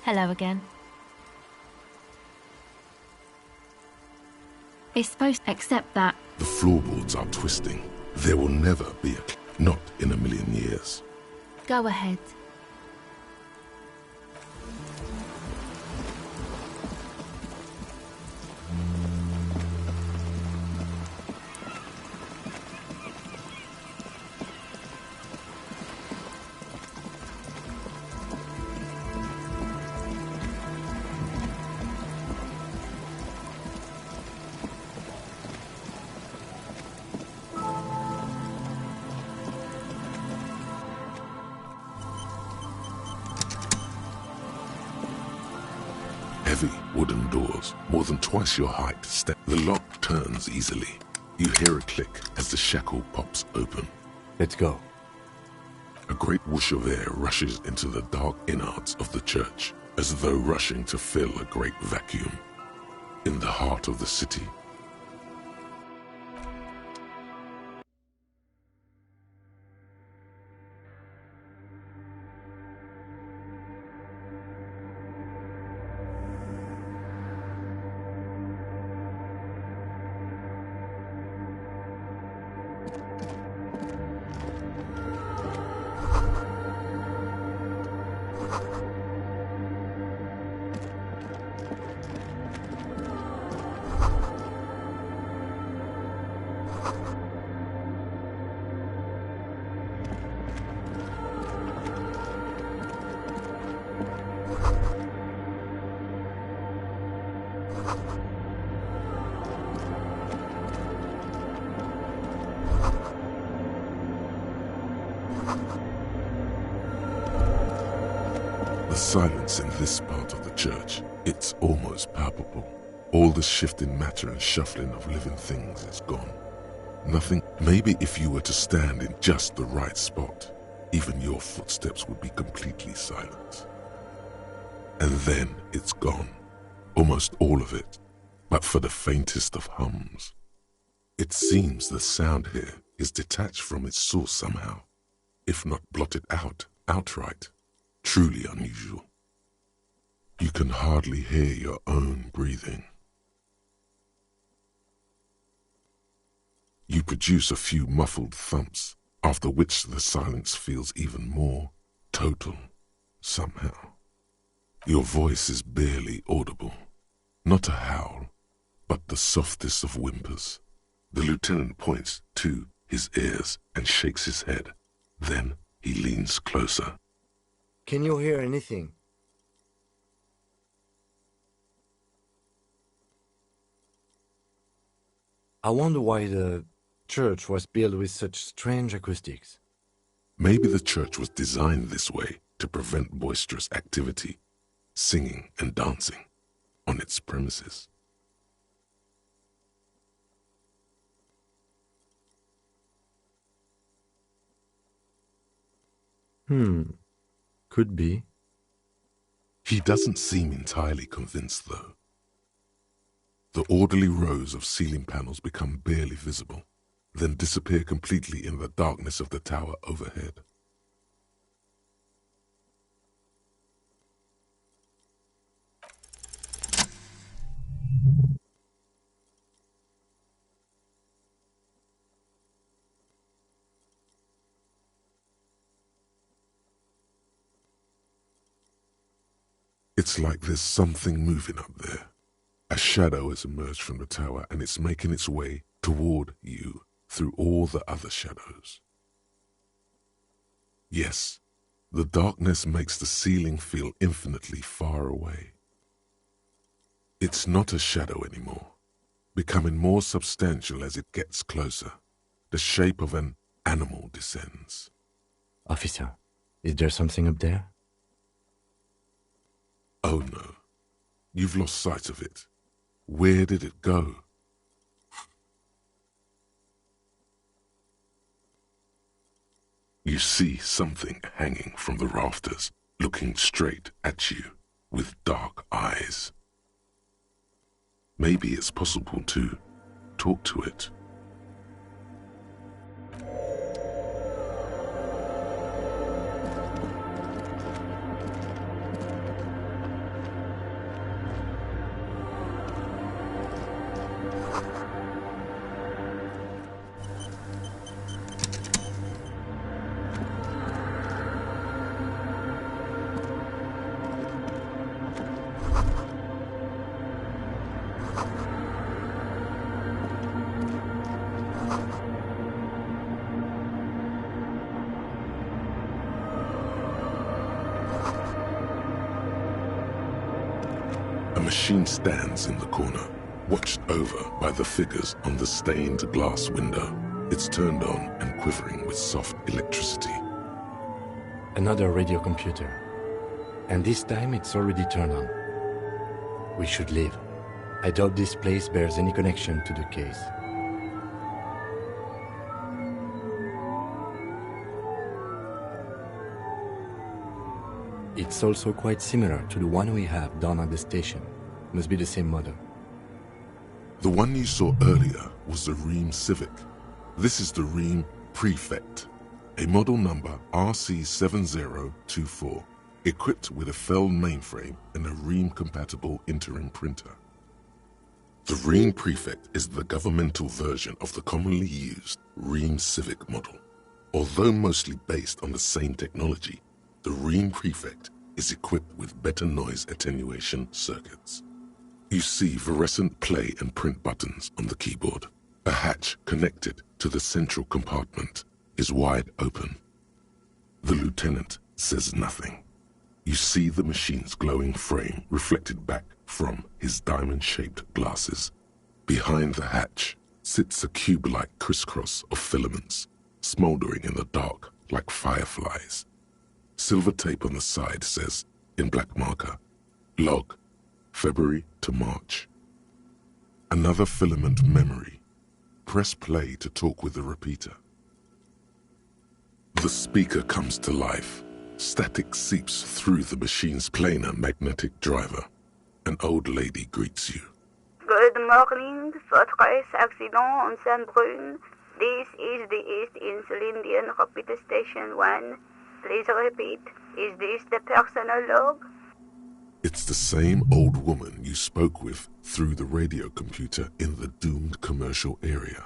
Hello again. It's supposed to accept that. The floorboards are twisting. There will never be a... Not in a million years. Go ahead. Heavy wooden doors, more than twice your height, step. The lock turns easily. You hear a click as the shackle pops open. Let's go. A great whoosh of air rushes into the dark innards of the church, as though rushing to fill a great vacuum. In the heart of the city, the silence in this part of the church, it's almost palpable. All the shifting matter and shuffling of living things is gone. Nothing. Maybe if you were to stand in just the right spot, even your footsteps would be completely silent. And then it's gone. Almost all of it, but for the faintest of hums. It seems the sound here is detached from its source somehow, if not blotted out outright. Truly unusual. You can hardly hear your own breathing. You produce a few muffled thumps, after which the silence feels even more total, somehow. Your voice is barely audible. Not a howl, but the softest of whimpers. The lieutenant points to his ears and shakes his head. Then he leans closer. Can you hear anything? I wonder why the church was built with such strange acoustics. Maybe the church was designed this way to prevent boisterous activity, singing and dancing, on its premises. Could be. He doesn't seem entirely convinced, though. The orderly rows of ceiling panels become barely visible, then disappear completely in the darkness of the tower overhead. It's like there's something moving up there. A shadow has emerged from the tower and it's making its way toward you through all the other shadows. Yes, the darkness makes the ceiling feel infinitely far away. It's not a shadow anymore, becoming more substantial as it gets closer. The shape of an animal descends. Officer, is there something up there? Oh no, you've lost sight of it. Where did it go? You see something hanging from the rafters, looking straight at you with dark eyes. Maybe it's possible to talk to it. machine stands in the corner, watched over by the figures on the stained glass window. It's turned on and quivering with soft electricity. Another radio computer. And this time it's already turned on. We should leave. I doubt this place bears any connection to the case. It's also quite similar to the one we have down at the station. Must be the same model. The one you saw earlier was the Ream Civic. This is the Ream Prefect, a model number RC7024, equipped with a Feld mainframe and a Ream-compatible interim printer. The Ream Prefect is the governmental version of the commonly used Ream Civic model. Although mostly based on the same technology, the Ream Prefect is equipped with better noise attenuation circuits. You see fluorescent play and print buttons on the keyboard. A hatch connected to the central compartment is wide open. The lieutenant says nothing. You see the machine's glowing frame reflected back from his diamond-shaped glasses. Behind the hatch sits a cube-like crisscross of filaments, smoldering in the dark like fireflies. Silver tape on the side says, in black marker, log, February to March. Another filament memory. Press play to talk with the repeater. The speaker comes to life. Static seeps through the machine's planar magnetic driver. An old lady greets you. Good morning, Fortress accident on Saint-Brun. This is the East Elysium repeater station 1. Please repeat. Is this the personal log? It's the same old woman you spoke with through the radio computer in the doomed commercial area.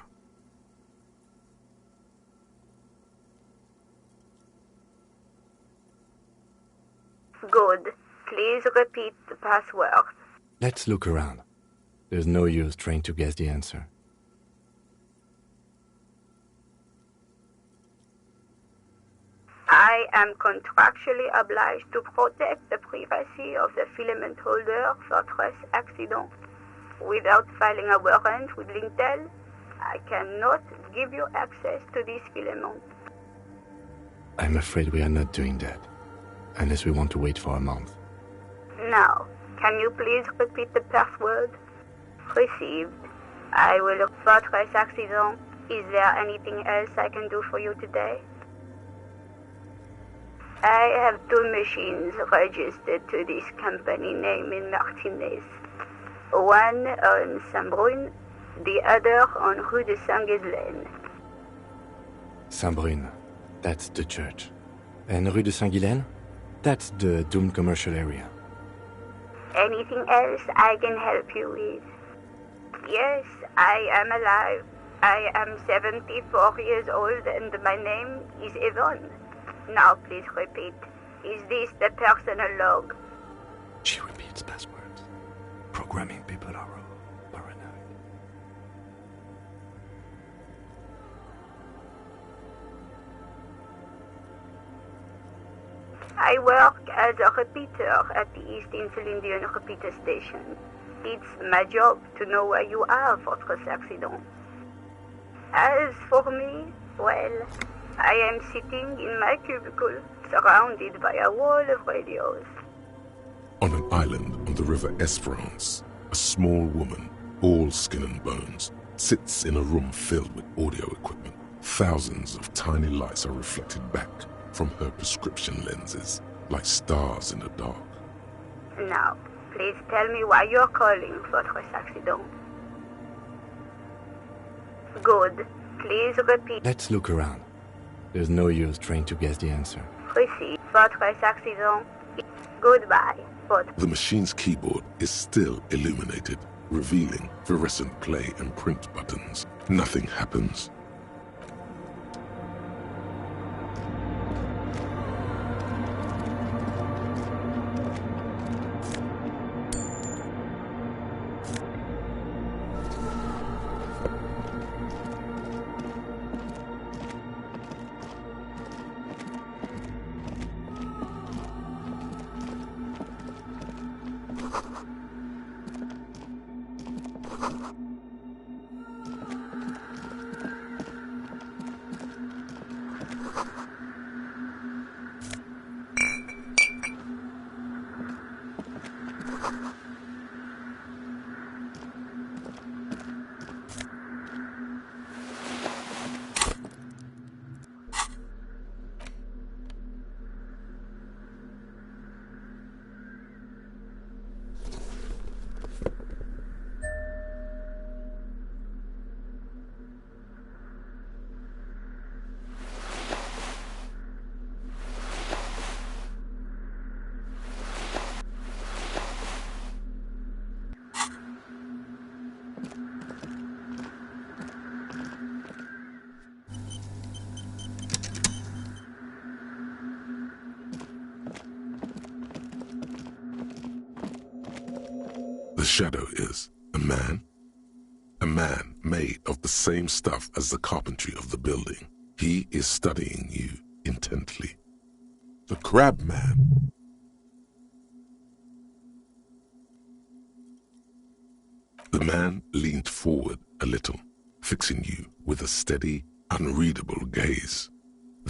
Good. Please repeat the password. Let's look around. There's no use trying to guess the answer. I am contractually obliged to protect the privacy of the filament holder Fortress accident. Without filing a warrant with Lintel, I cannot give you access to this filament. I'm afraid we are not doing that, unless we want to wait for a month. Now, can you please repeat the password? Received. I will look Fortress accident. Is there anything else I can do for you today? I have 2 machines registered to this company name in Martinez. One on Saint-Brun, the other on Rue de Saint-Ghislaine. Saint-Brun, that's the church. And Rue de Saint-Ghislaine? That's the doomed commercial area. Anything else I can help you with? Yes, I am alive. I am 74 years old and my name is Yvonne. Now please repeat. Is this the personal log? She repeats passwords. Programming people are paranoid. I work as a repeater at the East Elysium repeater station. It's my job to know where you are, Fortress accident. As for me, well, I am sitting in my cubicle, surrounded by a wall of radios. On an island on the river Esperance, a small woman, all skin and bones, sits in a room filled with audio equipment. Thousands of tiny lights are reflected back from her prescription lenses, like stars in the dark. Now, please tell me why you're calling, Fortress accident. Good. Please repeat. Let's look around. There's no use trying to guess the answer. Receive. Fortress accident. Goodbye. The machine's keyboard is still illuminated, revealing fluorescent play and print buttons. Nothing happens. The shadow is a man made of the same stuff as the carpentry of the building. He is studying you intently. The crab man. The man leaned forward a little, fixing you with a steady, unreadable gaze.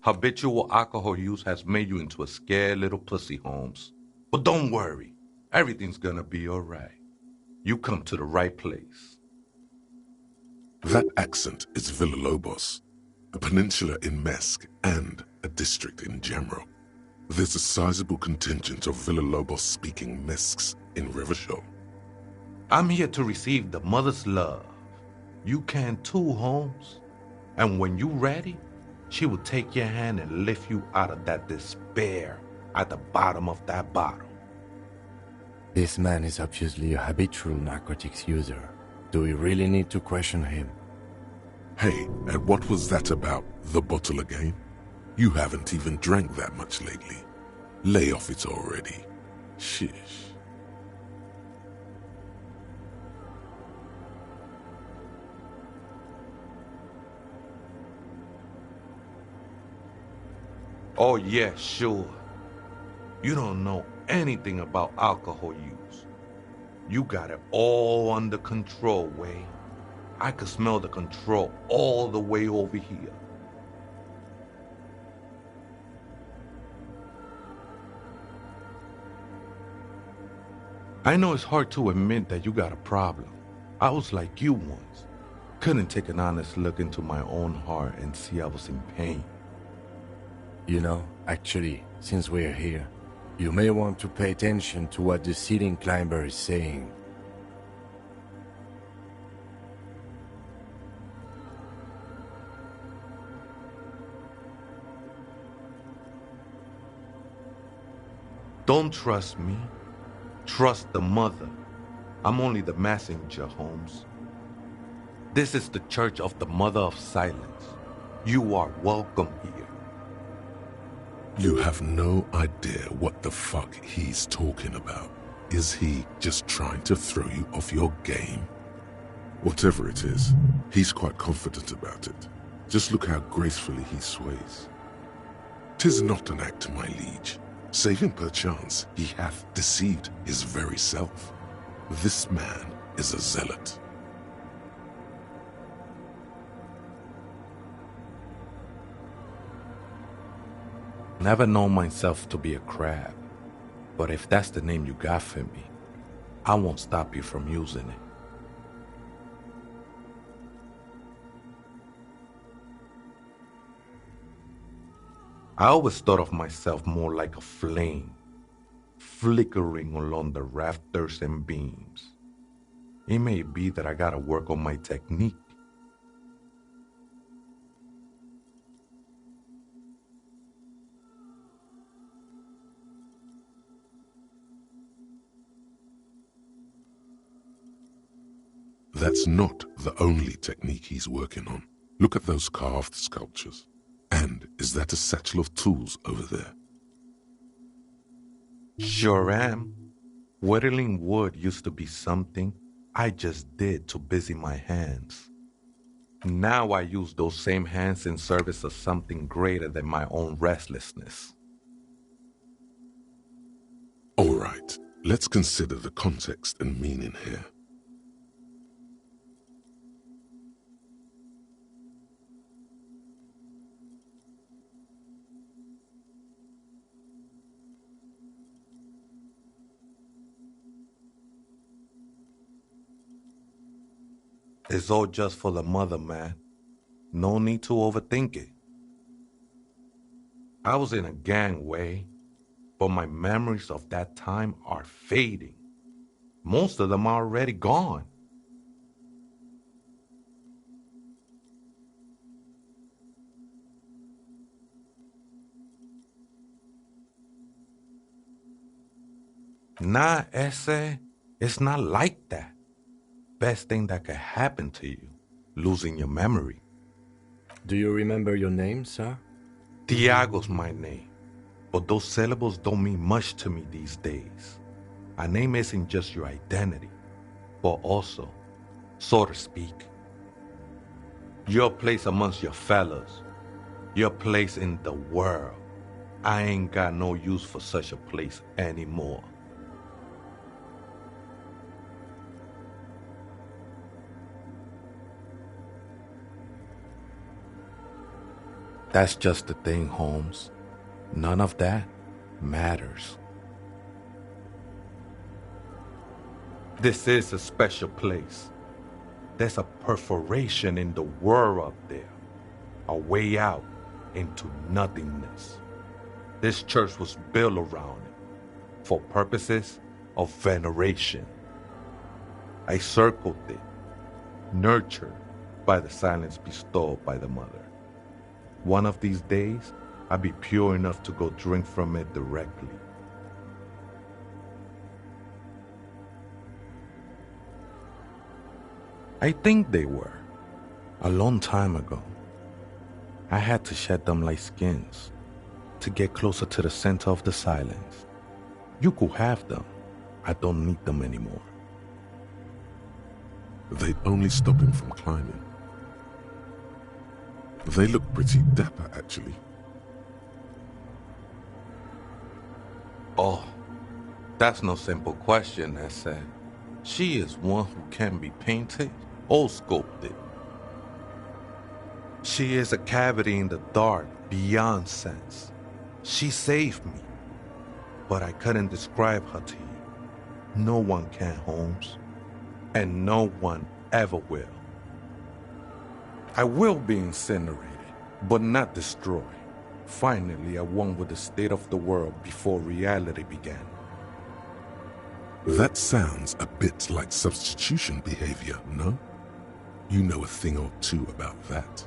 Habitual alcohol use has made you into a scared little pussy, Holmes. But don't worry, everything's gonna be alright. You come to the right place. That accent is Villalobos, a peninsula in Mesque and a district in general. There's a sizable contingent of Villalobos-speaking Mesques in Rivershoal. I'm here to receive the mother's love. You can too, Holmes. And when you're ready, she will take your hand and lift you out of that despair at the bottom of that bottle. This man is obviously a habitual narcotics user. Do we really need to question him? Hey, and what was that about, the bottle again? You haven't even drank that much lately. Lay off it already. Shish. Oh yeah, sure. You don't know anything about alcohol use. You got it all under control, Wade. I could smell the control all the way over here. I know it's hard to admit that you got a problem. I was like you once. Couldn't take an honest look into my own heart and see I was in pain. You know, actually, since we're here, you may want to pay attention to what the ceiling climber is saying. Don't trust me. Trust the mother. I'm only the messenger, Holmes. This is the Church of the Mother of Silence. You are welcome here. You have no idea what the fuck he's talking about. Is he just trying to throw you off your game? Whatever it is, he's quite confident about it. Just look how gracefully he sways. 'Tis not an act, my liege. Save him perchance, he hath deceived his very self. This man is a zealot. Never known myself to be a crab, but if that's the name you got for me, I won't stop you from using it. I always thought of myself more like a flame, flickering along the rafters and beams. It may be that I gotta work on my technique. That's not the only technique he's working on. Look at those carved sculptures. And is that a satchel of tools over there? Sure am. Whittling wood used to be something I just did to busy my hands. Now I use those same hands in service of something greater than my own restlessness. All right, let's consider the context and meaning here. It's all just for the mother, man. No need to overthink it. I was in a gangway, but my memories of that time are fading. Most of them are already gone. Nah, ese, it's not like that. Best thing that could happen to you, losing your memory. Do you remember your name, sir? Tiago's my name, but those syllables don't mean much to me these days. A name isn't just your identity, but also, so to speak, your place amongst your fellows, your place in the world. I ain't got no use for such a place anymore. That's just the thing, Holmes. None of that matters. This is a special place. There's a perforation in the world up there, a way out into nothingness. This church was built around it for purposes of veneration. I circled it, nurtured by the silence bestowed by the mother. One of these days, I'll be pure enough to go drink from it directly. I think they were. A long time ago. I had to shed them like skins to get closer to the center of the silence. You could have them. I don't need them anymore. They'd only stop him from climbing. They look pretty dapper, actually. Oh, that's no simple question, I said. She is one who can be painted or sculpted. She is a cavity in the dark beyond sense. She saved me, but I couldn't describe her to you. No one can, Holmes, and no one ever will. I will be incinerated, but not destroyed. Finally, at one with the state of the world before reality began. That sounds a bit like substitution behavior, no? You know a thing or two about that.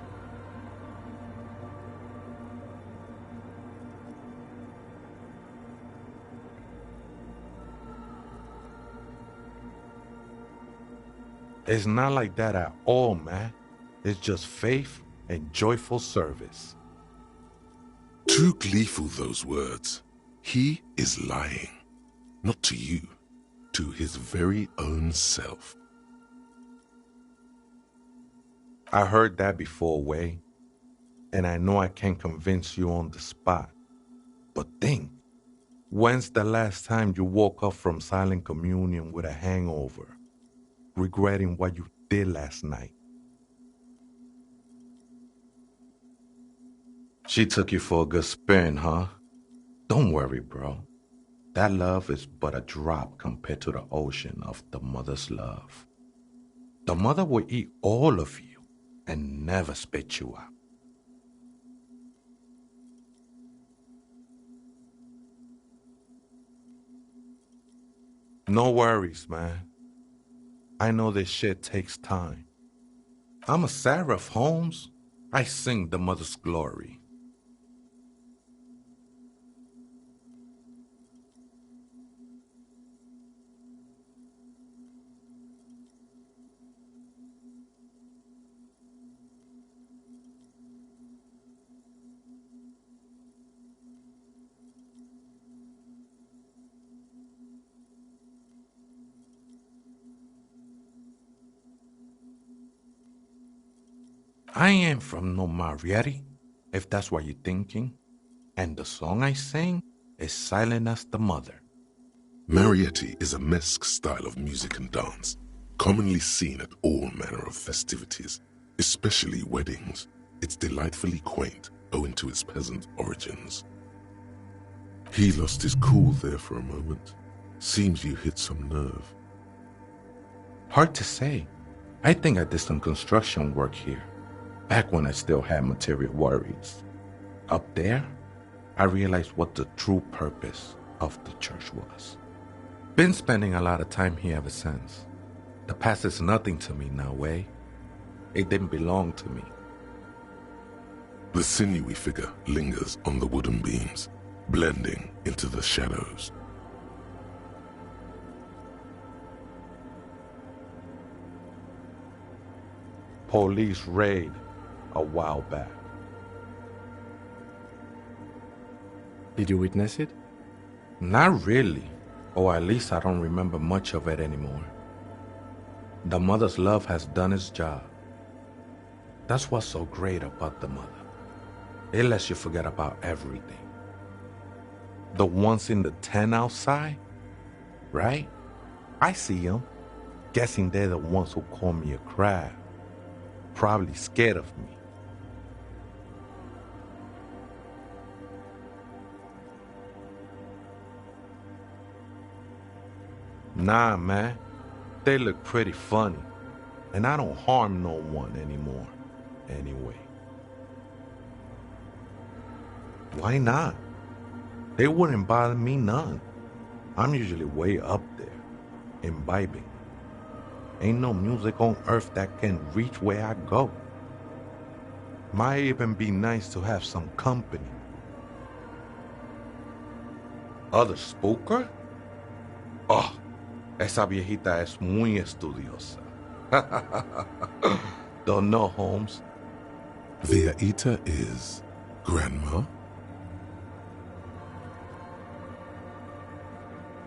It's not like that at all, man. It's just faith and joyful service. Too gleeful, those words. He is lying. Not to you, to his very own self. I heard that before, Way, and I know I can't convince you on the spot. But think, when's the last time you woke up from silent communion with a hangover, regretting what you did last night? She took you for a good spin, huh? Don't worry, bro. That love is but a drop compared to the ocean of the mother's love. The mother will eat all of you and never spit you out. No worries, man. I know this shit takes time. I'm a seraph, Holmes. I sing the mother's glory. I ain't from no Mariette, if that's what you're thinking. And the song I sing is silent as the mother. Mariette is a mesque style of music and dance, commonly seen at all manner of festivities, especially weddings. It's delightfully quaint, owing to its peasant origins. He lost his cool there for a moment. Seems you hit some nerve. Hard to say. I think I did some construction work here, back when I still had material worries. Up there, I realized what the true purpose of the church was. Been spending a lot of time here ever since. The past is nothing to me now, eh? It didn't belong to me. The sinewy figure lingers on the wooden beams, blending into the shadows. Police raid a while back. Did you witness it? Not really, or at least I don't remember much of it anymore. The mother's love has done its job. That's what's so great about the mother. It lets you forget about everything. The ones in the tent outside, right? I see them. Guessing they're the ones who call me a crab. Probably scared of me. Nah, man. They look pretty funny. And I don't harm no one anymore. Anyway. Why not? They wouldn't bother me none. I'm usually way up there, imbibing. Ain't no music on earth that can reach where I go. Might even be nice to have some company. Other spooker? Oh, esa viejita es muy estudiosa. Don't know, Holmes. The Aita is Grandma?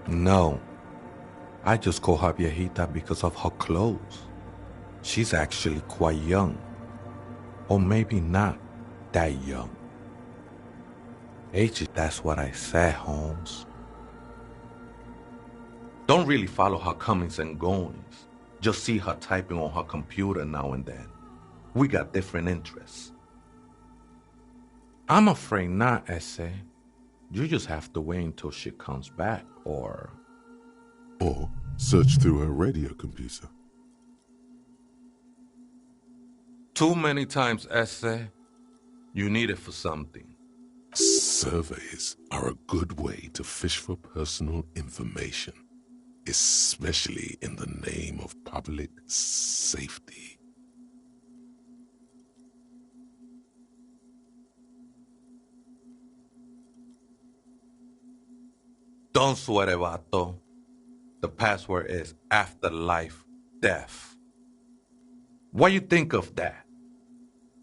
No. I just call her viejita because of her clothes. She's actually quite young. Or maybe not that young. Age, that's what I said, Holmes. Don't really follow her comings and goings. Just see her typing on her computer now and then. We got different interests. I'm afraid not, Essay. You just have to wait until she comes back, or search through her radio computer. Too many times, Essay. You need it for something. Surveys are a good way to fish for personal information, especially in the name of public safety. Don't sweat it, vato. The password is afterlife death. What you think of that?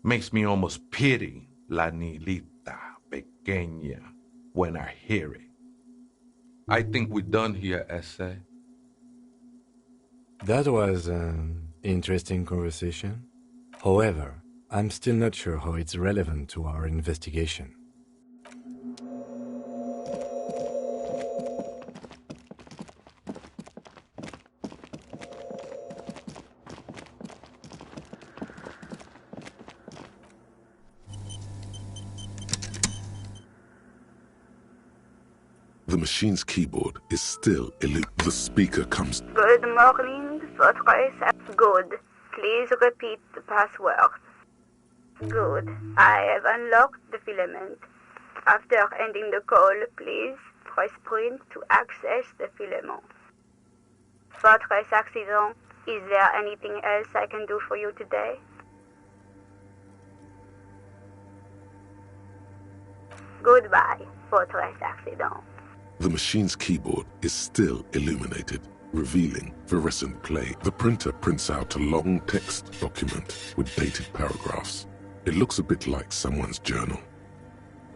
Makes me almost pity la niñita pequeña when I hear it. I think we're done here, Essay. That was an interesting conversation. However, I'm still not sure how it's relevant to our investigation. The machine's keyboard is still The speaker comes. Good morning, Fortress. Good. Please repeat the password. Good. I have unlocked the filament. After ending the call, please press print to access the filament. Fortress Accident, is there anything else I can do for you today? Goodbye, Fortress Accident. The machine's keyboard is still illuminated, revealing fluorescent clay. The printer prints out a long text document with dated paragraphs. It looks a bit like someone's journal.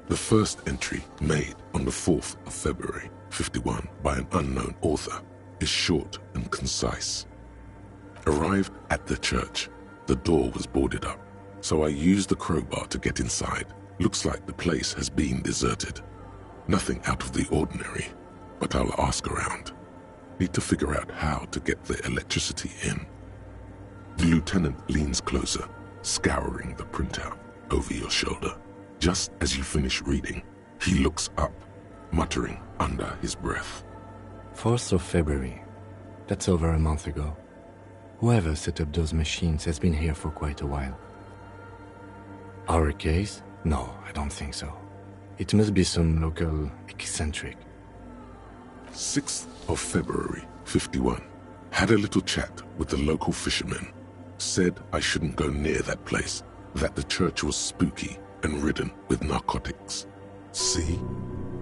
The first entry, made on the 4th of February, 51, by an unknown author, is short and concise. Arrived at the church. The door was boarded up, so I used the crowbar to get inside. Looks like the place has been deserted. Nothing out of the ordinary, but I'll ask around. Need to figure out how to get the electricity in. The lieutenant leans closer, scouring the printout over your shoulder. Just as you finish reading, he looks up, muttering under his breath. 4th of February. That's over a month ago. Whoever set up those machines has been here for quite a while. Our case? No, I don't think so. It must be some local eccentric. 6th of February, 51. Had a little chat with the local fishermen. Said I shouldn't go near that place, that the church was spooky and ridden with narcotics. See?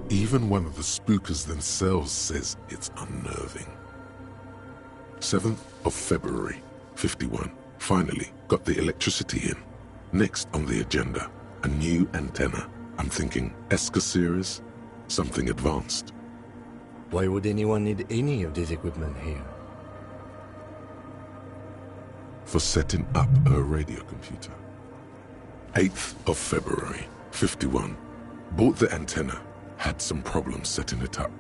Even one of the spookers themselves says it's unnerving. 7th of February, 51. Finally got the electricity in. Next on the agenda, a new antenna. I'm thinking ESCA series, something advanced. Why would anyone need any of this equipment here? For setting up a radio computer. 8th of February, 51. Bought the antenna, had some problems setting it up.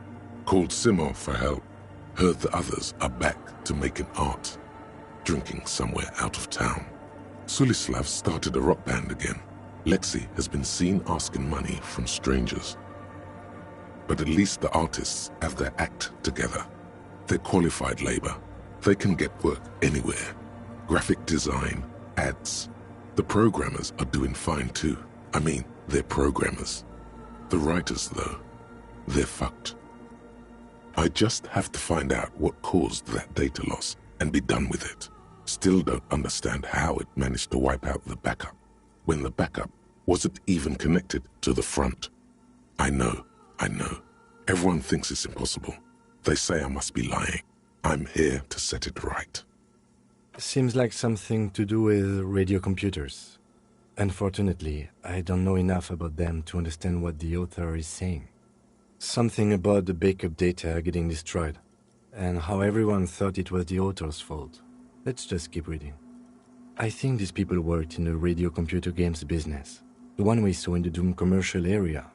Called Simo for help. Heard the others are back to making art. Drinking somewhere out of town. Sulislav started a rock band again. Lexi has been seen asking money from strangers. But at least the artists have their act together. They're qualified labor. They can get work anywhere. Graphic design, ads. The programmers are doing fine too. I mean, they're programmers. The writers, though, they're fucked. I just have to find out what caused that data loss and be done with it. Still don't understand how it managed to wipe out the backup, when the backup wasn't even connected to the front. I know. Everyone thinks it's impossible. They say I must be lying. I'm here to set it right. Seems like something to do with radio computers. Unfortunately, I don't know enough about them to understand what the author is saying. Something about the backup data getting destroyed, and how everyone thought it was the author's fault. Let's just keep reading. I think these people worked in the radio computer games business, the one we saw in the Doom commercial area.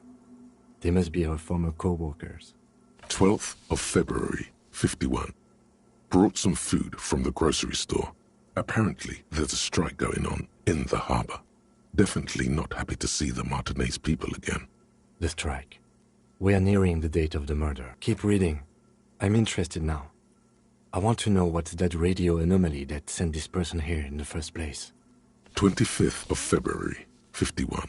They must be our former co-workers. 12th of February, 51. Brought some food from the grocery store. Apparently, there's a strike going on in the harbor. Definitely not happy to see the Martinez people again. The strike. We are nearing the date of the murder. Keep reading. I'm interested now. I want to know what's that radio anomaly that sent this person here in the first place. 25th of February, 51.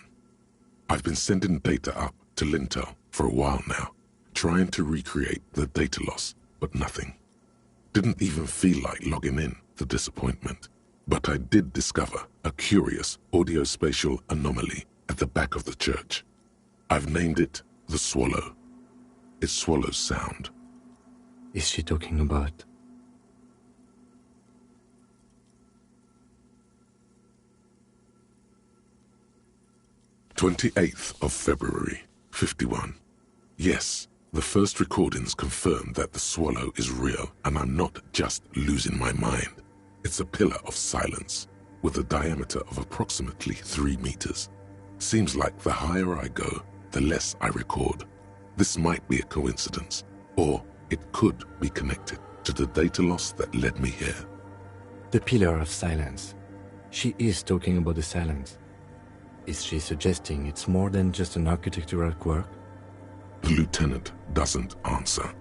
I've been sending data up to Lintel for a while now, trying to recreate the data loss, but nothing. Didn't even feel like logging in, the disappointment. But I did discover a curious audio-spatial anomaly at the back of the church. I've named it the Swallow. It swallows sound. Is she talking about? "28th of February, 51. Yes, the first recordings confirm that the swallow is real and I'm not just losing my mind. It's a pillar of silence with a diameter of approximately 3 meters. Seems like the higher I go, the less I record. This might be a coincidence, or it could be connected to the data loss that led me here." The pillar of silence. She is talking about the silence. Is she suggesting it's more than just an architectural quirk? The lieutenant doesn't answer.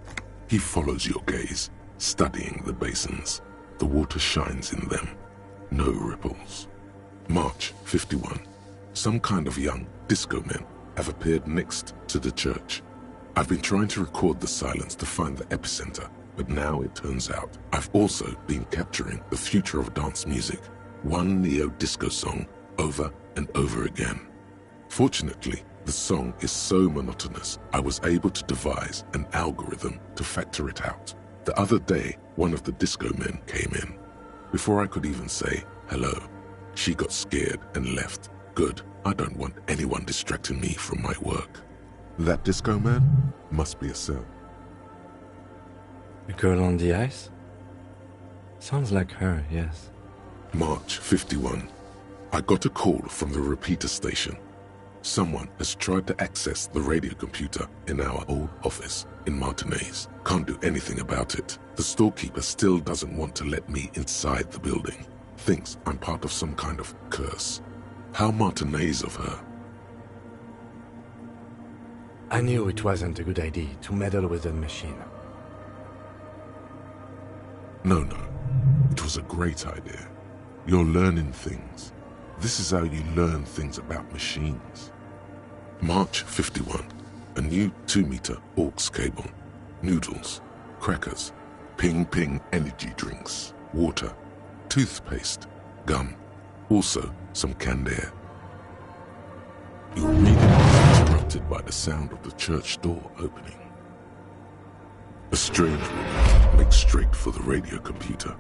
He follows your gaze, studying the basins. The water shines in them. No ripples. March 51. Some kind of young disco men have appeared next to the church. I've been trying to record the silence to find the epicenter, but now it turns out I've also been capturing the future of dance music, one neo-disco song over and over again. Fortunately, the song is so monotonous, I was able to devise an algorithm to factor it out. The other day, one of the disco men came in. Before I could even say hello, she got scared and left. Good, I don't want anyone distracting me from my work. That disco man must be a cell. The girl on the ice? Sounds like her, yes. March 51. I got a call from the repeater station. Someone has tried to access the radio computer in our old office in Martinez. Can't do anything about it. The storekeeper still doesn't want to let me inside the building. Thinks I'm part of some kind of curse. How Martinez of her. I knew it wasn't a good idea to meddle with that machine. No. It was a great idea. You're learning things. This is how you learn things about machines. March 51. A new 2-meter aux cable. Noodles, crackers, ping-ping energy drinks, water, toothpaste, gum, also some canned air. Your reading was interrupted by the sound of the church door opening. A strange woman makes straight for the radio computer.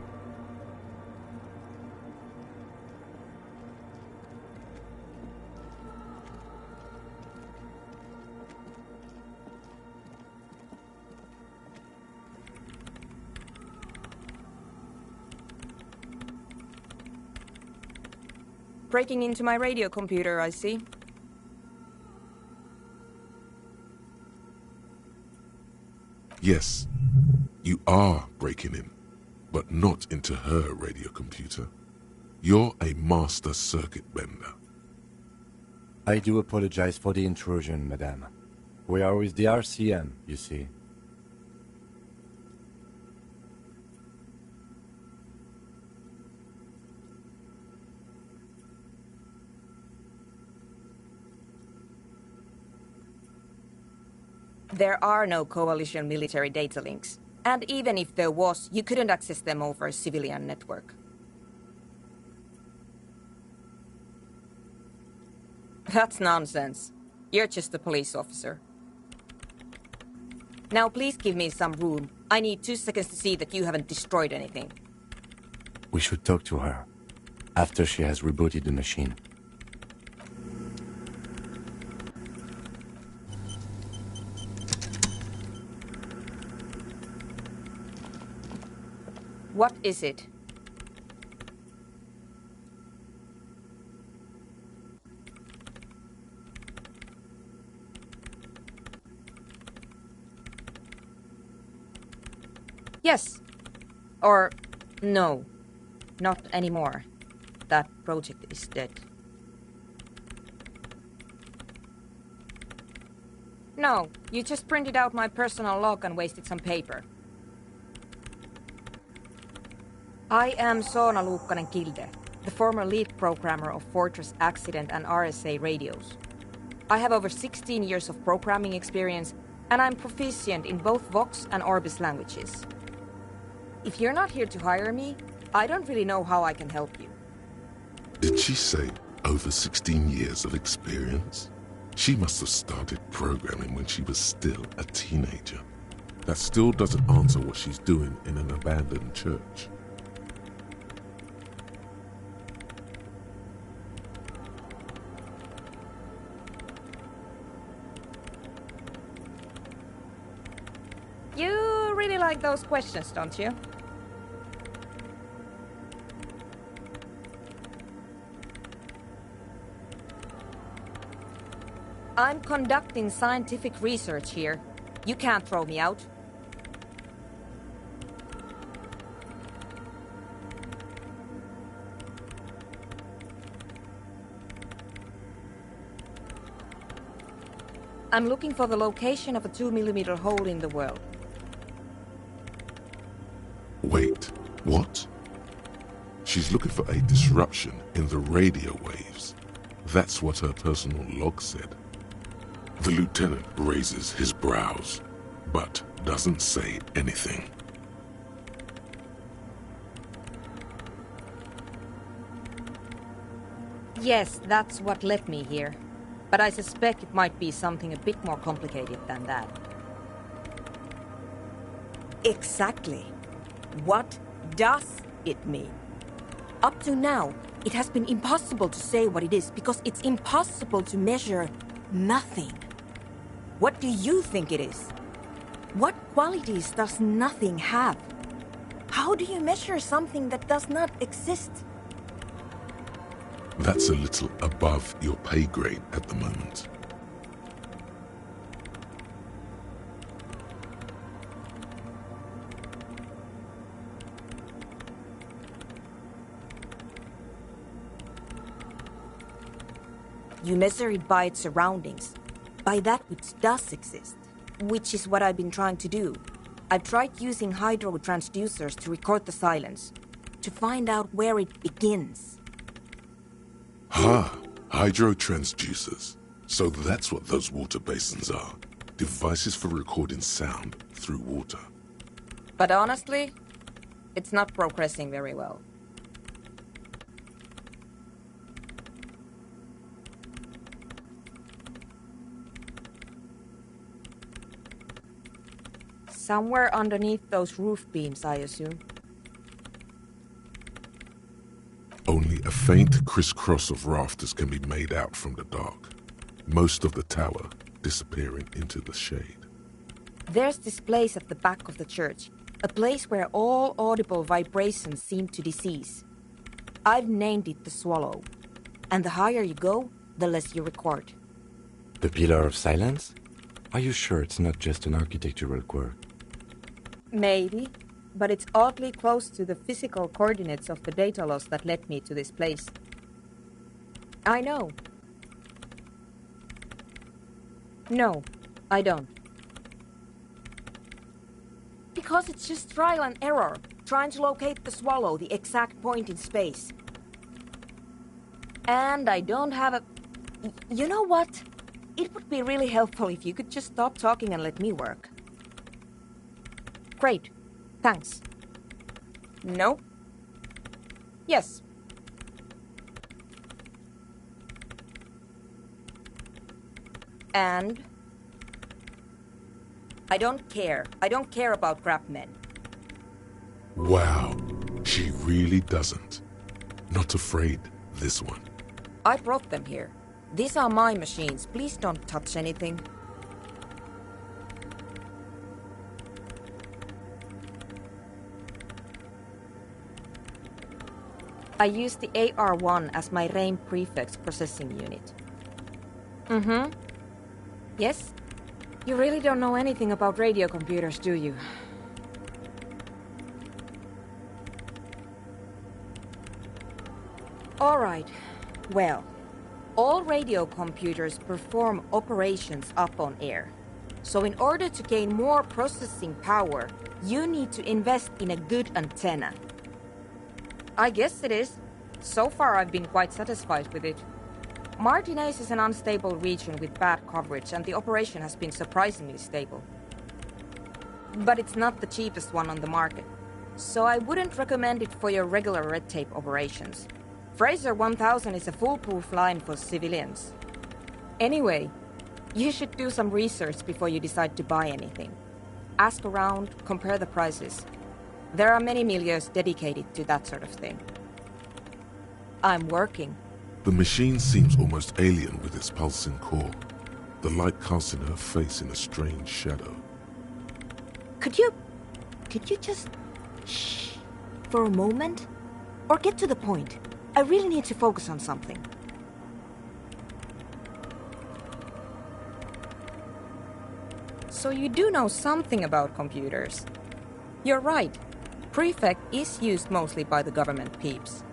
Breaking into my radio computer, I see. Yes, you are breaking in, but not into her radio computer. You're a master circuit bender. I do apologize for the intrusion, madame. We are with the RCM, you see. There are no coalition military data links. And even if there was, you couldn't access them over a civilian network. That's nonsense. You're just a police officer. Now please give me some room. I need 2 seconds to see that you haven't destroyed anything. We should talk to her after she has rebooted the machine. What is it? Yes. Or no. Not anymore. That project is dead. No, you just printed out my personal log and wasted some paper. I am Soona Luukkanen-Kilde, the former lead programmer of Fortress Accident and RSA radios. I have over 16 years of programming experience, and I'm proficient in both Vox and Orbis languages. If you're not here to hire me, I don't really know how I can help you. Did she say over 16 years of experience? She must have started programming when she was still a teenager. That still doesn't answer what she's doing in an abandoned church. You really like those questions, don't you? I'm conducting scientific research here. You can't throw me out. I'm looking for the location of a 2mm hole in the world. Wait, what? She's looking for a disruption in the radio waves. That's what her personal log said. The lieutenant raises his brows, but doesn't say anything. Yes, that's what led me here. But I suspect it might be something a bit more complicated than that. Exactly. What does it mean? Up to now, it has been impossible to say what it is because it's impossible to measure nothing. What do you think it is? What qualities does nothing have? How do you measure something that does not exist? That's a little above your pay grade at the moment. You measure it by its surroundings, by that which does exist, which is what I've been trying to do. I've tried using hydro transducers to record the silence. to find out where it begins. Hydrotransducers. So that's what those water basins are. Devices for recording sound through water. But honestly, it's not progressing very well. Somewhere underneath those roof beams, I assume. Only a faint crisscross of rafters can be made out from the dark. Most of the tower disappearing into the shade. There's this place at the back of the church. A place where all audible vibrations seem to cease. I've named it the Swallow. And the higher you go, the less you record. The Pillar of Silence? Are you sure it's not just an architectural quirk? Maybe, but it's oddly close to the physical coordinates of the data loss that led me to this place. I know. No, I don't. Because it's just trial and error, trying to locate the Swallow, the exact point in space. And I don't have a... You know what? It would be really helpful if you could just stop talking and let me work. Great. Thanks. No? Yes. And? I don't care. I don't care about crap men. Wow, she really doesn't. Not afraid, this one. I brought them here. These are my machines. Please don't touch anything. I use the AR-1 as my RAIM prefix processing unit. Mm-hmm. Yes? You really don't know anything about radio computers, do you? All right. Well, all radio computers perform operations up on air. So in order to gain more processing power, you need to invest in a good antenna. I guess it is. So far I've been quite satisfied with it. Martinez is an unstable region with bad coverage, and the operation has been surprisingly stable. But it's not the cheapest one on the market, so I wouldn't recommend it for your regular red tape operations. Fraser 1000 is a foolproof line for civilians. Anyway, you should do some research before you decide to buy anything. Ask around, compare the prices. There are many milieus dedicated to that sort of thing. I'm working. The machine seems almost alien with its pulsing core. The light casting her face in a strange shadow. Could you just shh for a moment? Or get to the point? I really need to focus on something. So you do know something about computers. You're right. Prefect is used mostly by the government peeps.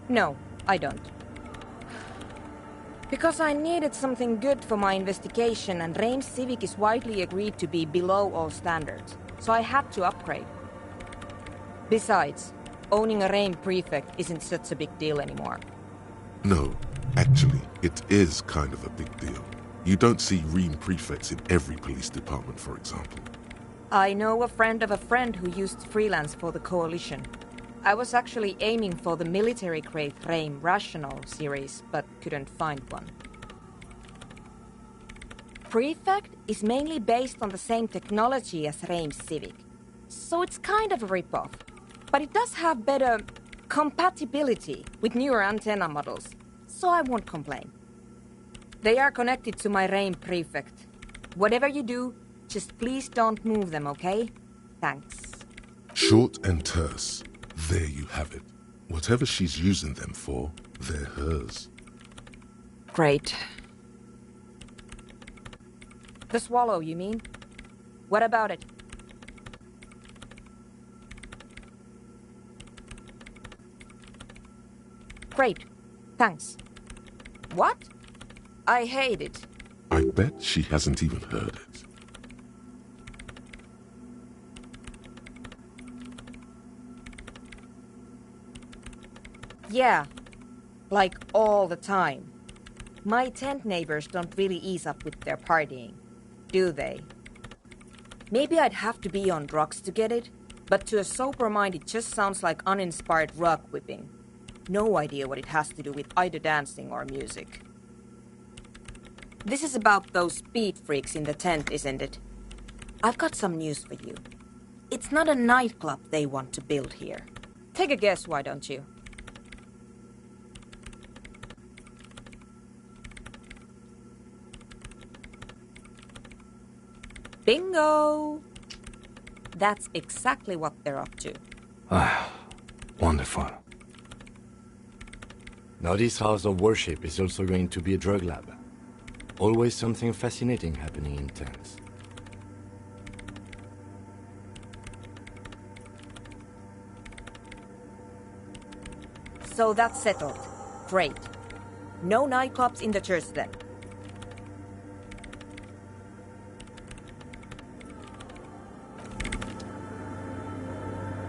No, I don't. Because I needed something good for my investigation, and RAIM Civic is widely agreed to be below all standards, so I had to upgrade. Besides, owning a RAIM prefect isn't such a big deal anymore. No, actually, it is kind of a big deal. You don't see RAIM prefects in every police department, for example. I know a friend of a friend who used freelance for the Coalition. I was actually aiming for the military-grade RAIM Rational series, but couldn't find one. Prefect is mainly based on the same technology as RAIM Civic, so it's kind of a rip-off. But it does have better compatibility with newer antenna models, so I won't complain. They are connected to my RAIM prefect. Whatever you do, just please don't move them, okay? Thanks. Short and terse. There you have it. Whatever she's using them for, they're hers. Great. The Swallow, you mean? What about it? Great. Thanks. What? I hate it. I bet she hasn't even heard it. Yeah, like all the time. My tent neighbors don't really ease up with their partying, do they? Maybe I'd have to be on drugs to get it, but to a sober mind it just sounds like uninspired rug whipping. No idea what it has to do with either dancing or music. This is about those speed freaks in the tent, isn't it? I've got some news for you. It's not a nightclub they want to build here. Take a guess, why don't you? Bingo! That's exactly what they're up to. Ah, wonderful. Now this house of worship is also going to be a drug lab. Always something fascinating happening in tents. So that's settled. Great. No nightclubs in the church then.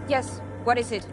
Yes, what is it?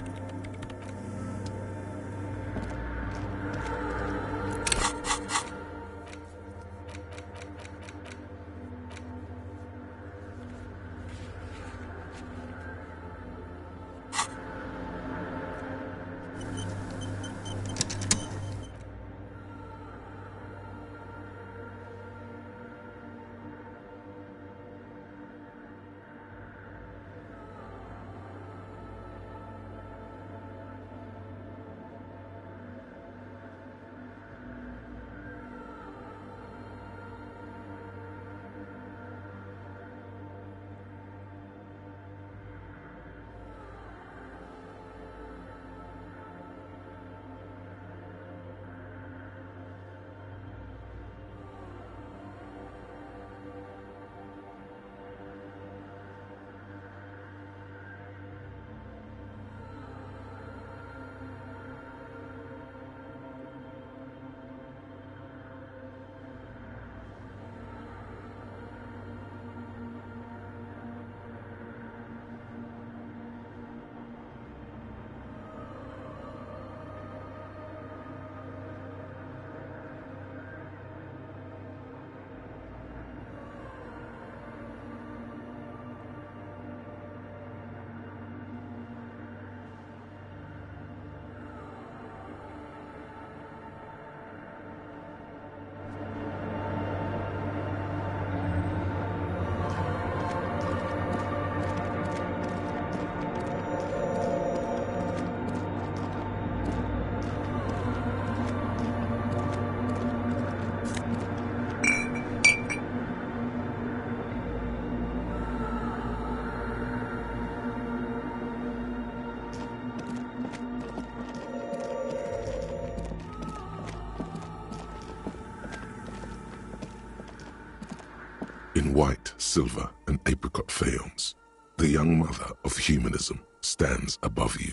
In white, silver, and apricot faience, the young mother of humanism stands above you.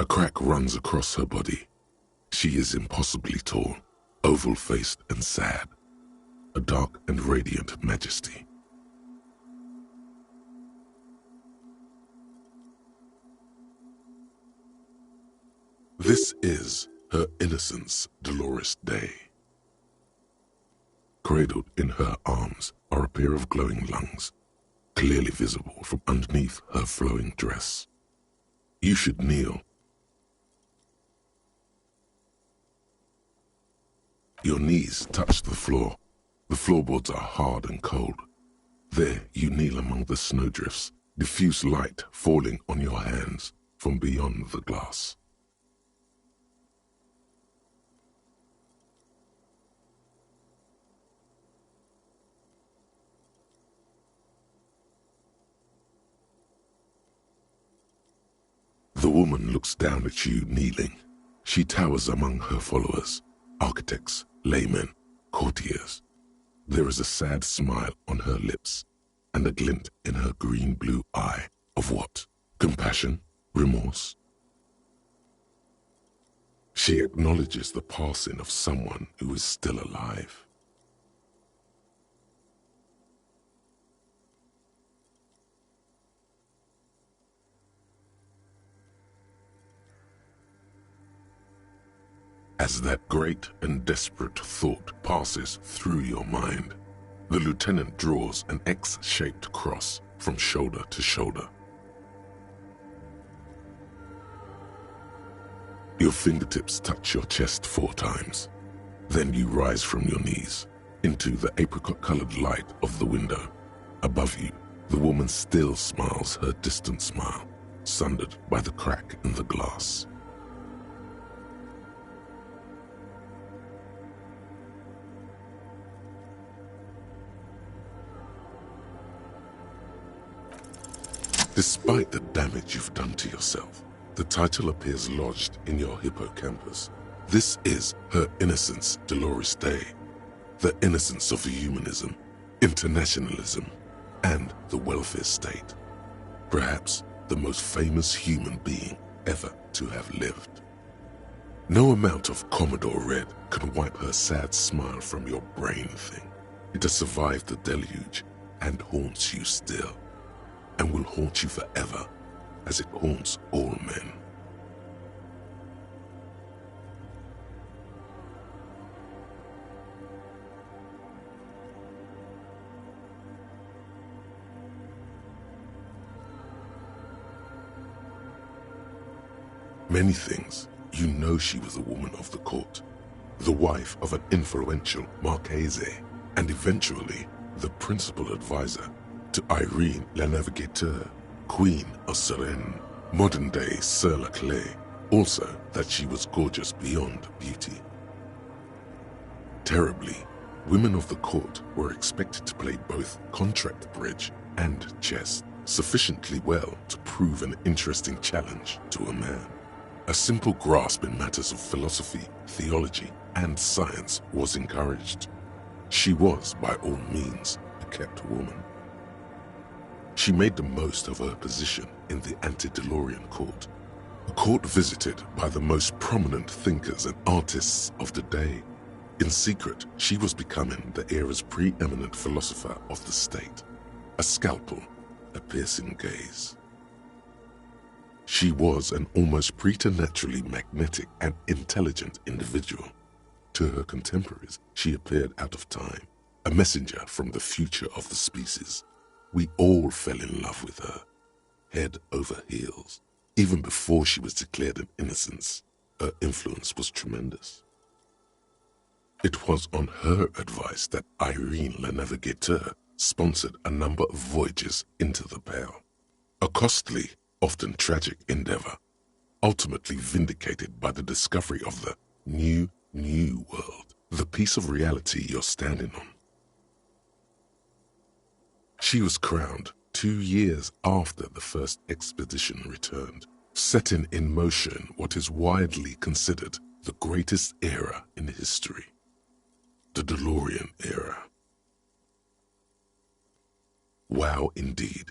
A crack runs across her body. She is impossibly tall, oval-faced and sad, a dark and radiant majesty. This is her innocence, Dolores Day. Cradled in her arms are a pair of glowing lungs, clearly visible from underneath her flowing dress. You should kneel. Your knees touch the floor. The floorboards are hard and cold. There you kneel among the snowdrifts, diffuse light falling on your hands from beyond the glass. The woman looks down at you kneeling. She towers among her followers, architects, laymen, courtiers. There is a sad smile on her lips and a glint in her green-blue eye of what? Compassion? Remorse? She acknowledges the passing of someone who is still alive. As that great and desperate thought passes through your mind, the lieutenant draws an X-shaped cross from shoulder to shoulder. Your fingertips touch your chest 4 times. Then you rise from your knees into the apricot-colored light of the window. Above you, the woman still smiles her distant smile, sundered by the crack in the glass. Despite the damage you've done to yourself, the title appears lodged in your hippocampus. This is Her Innocence Dolores Day, the innocence of humanism, internationalism, and the welfare state. Perhaps the most famous human being ever to have lived. No amount of Commodore Red can wipe her sad smile from your brain thing. It has survived the deluge and haunts you still, and will haunt you forever, as it haunts all men. Many things, you know she was a woman of the court, the wife of an influential Marchese, and eventually the principal advisor to Irene la Navigateur, Queen of Suresnes, modern-day Sir La Clé, also that she was gorgeous beyond beauty. Terribly, women of the court were expected to play both contract bridge and chess sufficiently well to prove an interesting challenge to a man. A simple grasp in matters of philosophy, theology, and science was encouraged. She was, by all means, a kept woman. She made the most of her position in the antediluvian court, a court visited by the most prominent thinkers and artists of the day. In secret, she was becoming the era's preeminent philosopher of the state, a scalpel, a piercing gaze. She was an almost preternaturally magnetic and intelligent individual. To her contemporaries, she appeared out of time, a messenger from the future of the species. We all fell in love with her, head over heels. Even before she was declared an innocence, her influence was tremendous. It was on her advice that Irene la Navigateur sponsored a number of voyages into the Pale, a costly, often tragic endeavor, ultimately vindicated by the discovery of the new world, the piece of reality you're standing on. She was crowned 2 years after the first expedition returned, setting in motion what is widely considered the greatest era in history, the DeLorean era. Wow, indeed.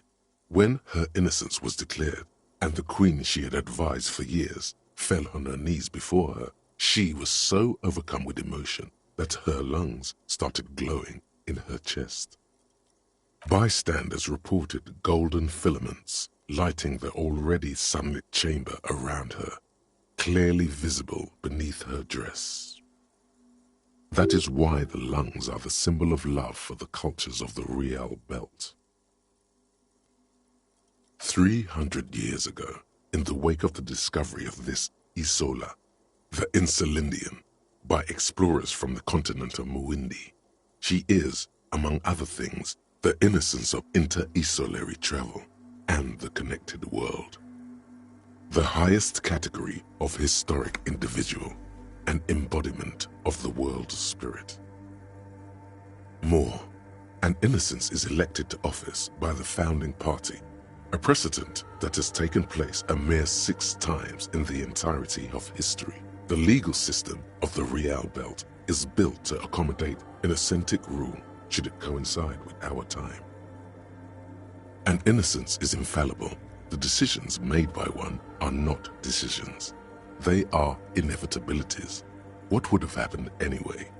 When her innocence was declared, and the queen she had advised for years fell on her knees before her, she was so overcome with emotion that her lungs started glowing in her chest. Bystanders reported golden filaments lighting the already sunlit chamber around her, clearly visible beneath her dress. That is why the lungs are the symbol of love for the cultures of the Real Belt. 300 years ago, in the wake of the discovery of this Isola, the Insulindian, by explorers from the continent of Muindi, she is, among other things, the innocence of inter-isolary travel and the connected world. The highest category of historic individual, an embodiment of the world spirit. More, an innocence is elected to office by the founding party, a precedent that has taken place a mere 6 times in the entirety of history. The legal system of the Real Belt is built to accommodate an authentic rule should it coincide with our time. An innocence is infallible. The decisions made by one are not decisions. They are inevitabilities. What would have happened anyway?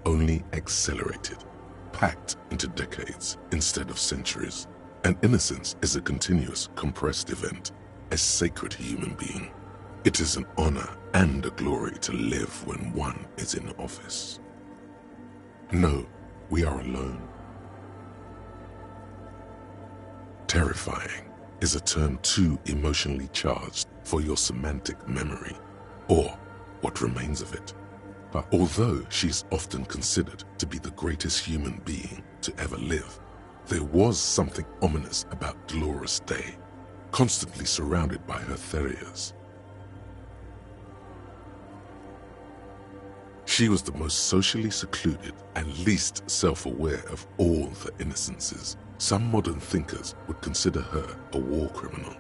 Only accelerated, packed into decades instead of centuries. An innocence is a continuous, compressed event, a sacred human being. It is an honor and a glory to live when one is in office. No, we are alone. Terrifying is a term too emotionally charged for your semantic memory, or what remains of it. But although she's often considered to be the greatest human being to ever live, there was something ominous about Dolores Day, constantly surrounded by her terriers. She was the most socially secluded and least self-aware of all the innocences. Some modern thinkers would consider her a war criminal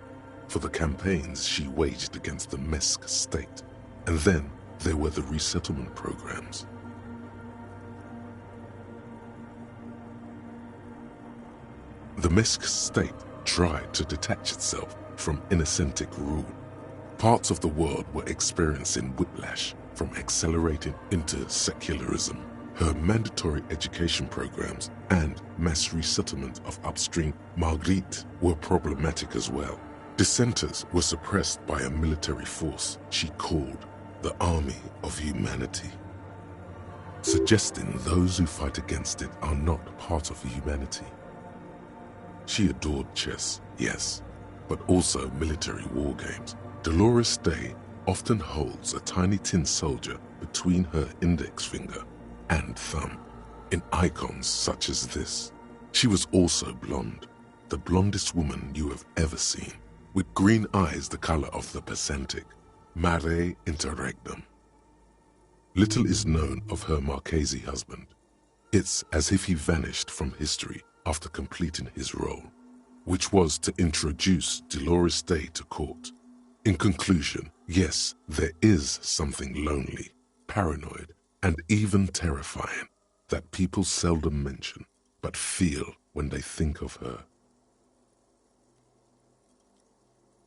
for the campaigns she waged against the Mesk state. And then there were the resettlement programs. The Mesk state tried to detach itself from innocentic rule. Parts of the world were experiencing whiplash from accelerating into secularism. Her mandatory education programs and mass resettlement of upstream Marguerite were problematic as well. Dissenters were suppressed by a military force she called the Army of Humanity, suggesting those who fight against it are not part of humanity. She adored chess, yes, but also military war games. Dolores Day often holds a tiny tin soldier between her index finger and thumb in icons such as this. She was also blonde, the blondest woman you have ever seen, with green eyes the color of the Pacific, mare interregnum. Little is known of her Marchese husband. It's as if he vanished from history after completing his role, which was to introduce Dolores Day to court. In conclusion, yes, there is something lonely, paranoid, and even terrifying that people seldom mention, but feel when they think of her.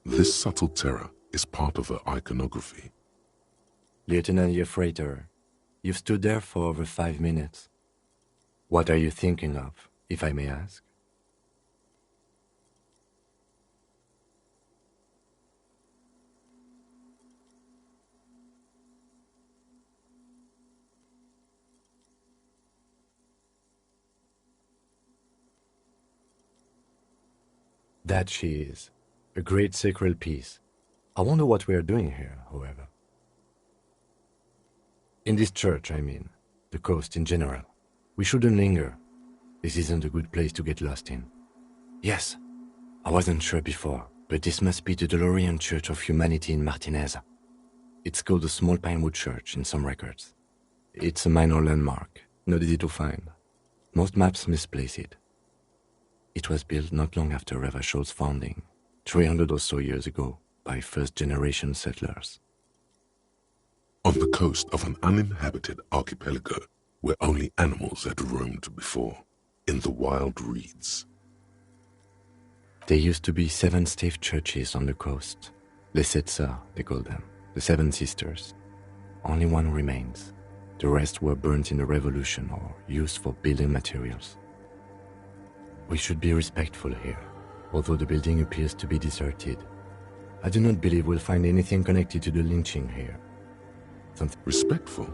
This subtle terror is part of her iconography. Lieutenant Yefreiter, you've stood there for over 5 minutes. What are you thinking of, if I may ask? That she is. A great sacred piece. I wonder what we are doing here, however. In this church, I mean. The coast in general. We shouldn't linger. This isn't a good place to get lost in. Yes, I wasn't sure before, but this must be the DeLorean Church of Humanity in Martinez. It's called the Small Pinewood Church in some records. It's a minor landmark, not easy to find. Most maps misplace it. It was built not long after Revachol's founding, 300 or so years ago, by first-generation settlers. On the coast of an uninhabited archipelago where only animals had roamed before, in the wild reeds. There used to be 7 stave churches on the coast. Les Sept Sœurs, they call them, the 7 sisters. Only one remains. The rest were burnt in the revolution or used for building materials. We should be respectful here, although the building appears to be deserted. I do not believe we'll find anything connected to the lynching here. Something Respectful?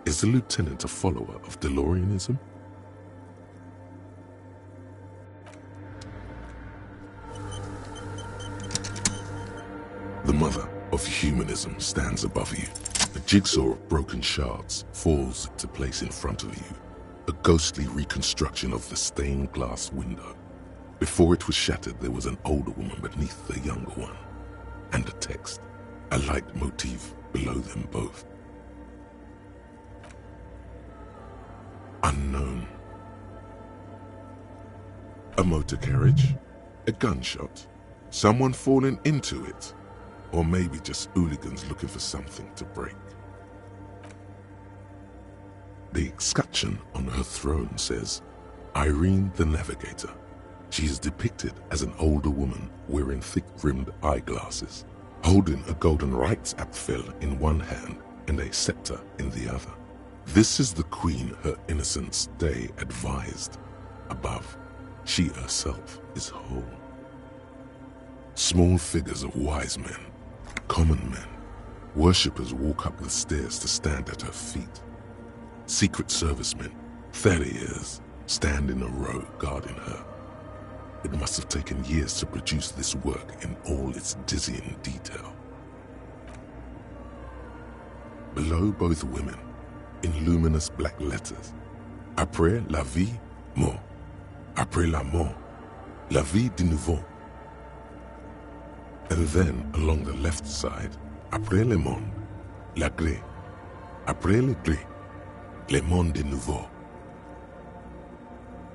Is the lieutenant a follower of DeLoreanism? The mother of humanism stands above you. A jigsaw of broken shards falls into place in front of you. A ghostly reconstruction of the stained glass window. Before it was shattered, there was an older woman beneath the younger one, and a text, a light motif below them both. Unknown. A motor carriage, a gunshot, someone falling into it, or maybe just hooligans looking for something to break. The escutcheon on her throne says, Irene the Navigator. She is depicted as an older woman wearing thick-rimmed eyeglasses, holding a golden rights apfel in one hand and a scepter in the other. This is the queen her innocence Day advised. Above, she herself is whole. Small figures of wise men, common men, Worshippers walk up the stairs to stand at her feet. Secret servicemen, Theriers, stand in a row guarding her. It must have taken years to produce this work in all its dizzying detail. Below both women, in luminous black letters, Après la vie, mort. Après la mort, la vie de nouveau. And then, along the left side, Après le monde, la gré. Après le gré, le monde de nouveau.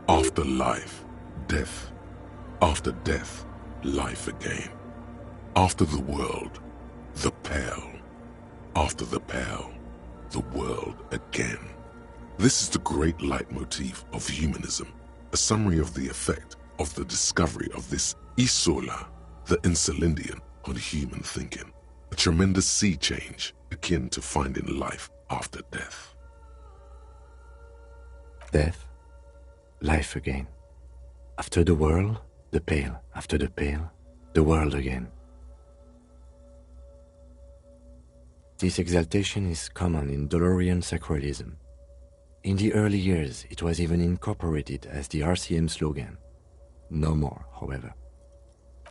After life, death. After death, life again. After the world, the pale. After the pale, the world again. This is the great leitmotif of humanism, a summary of the effect of the discovery of this isola, the Insulindian, on human thinking, a tremendous sea change akin to finding life after death. Death, life again. After the world, the pale. After the pale, the world again. This exaltation is common in Dolorian sacralism. In the early years, it was even incorporated as the RCM slogan. No more, however.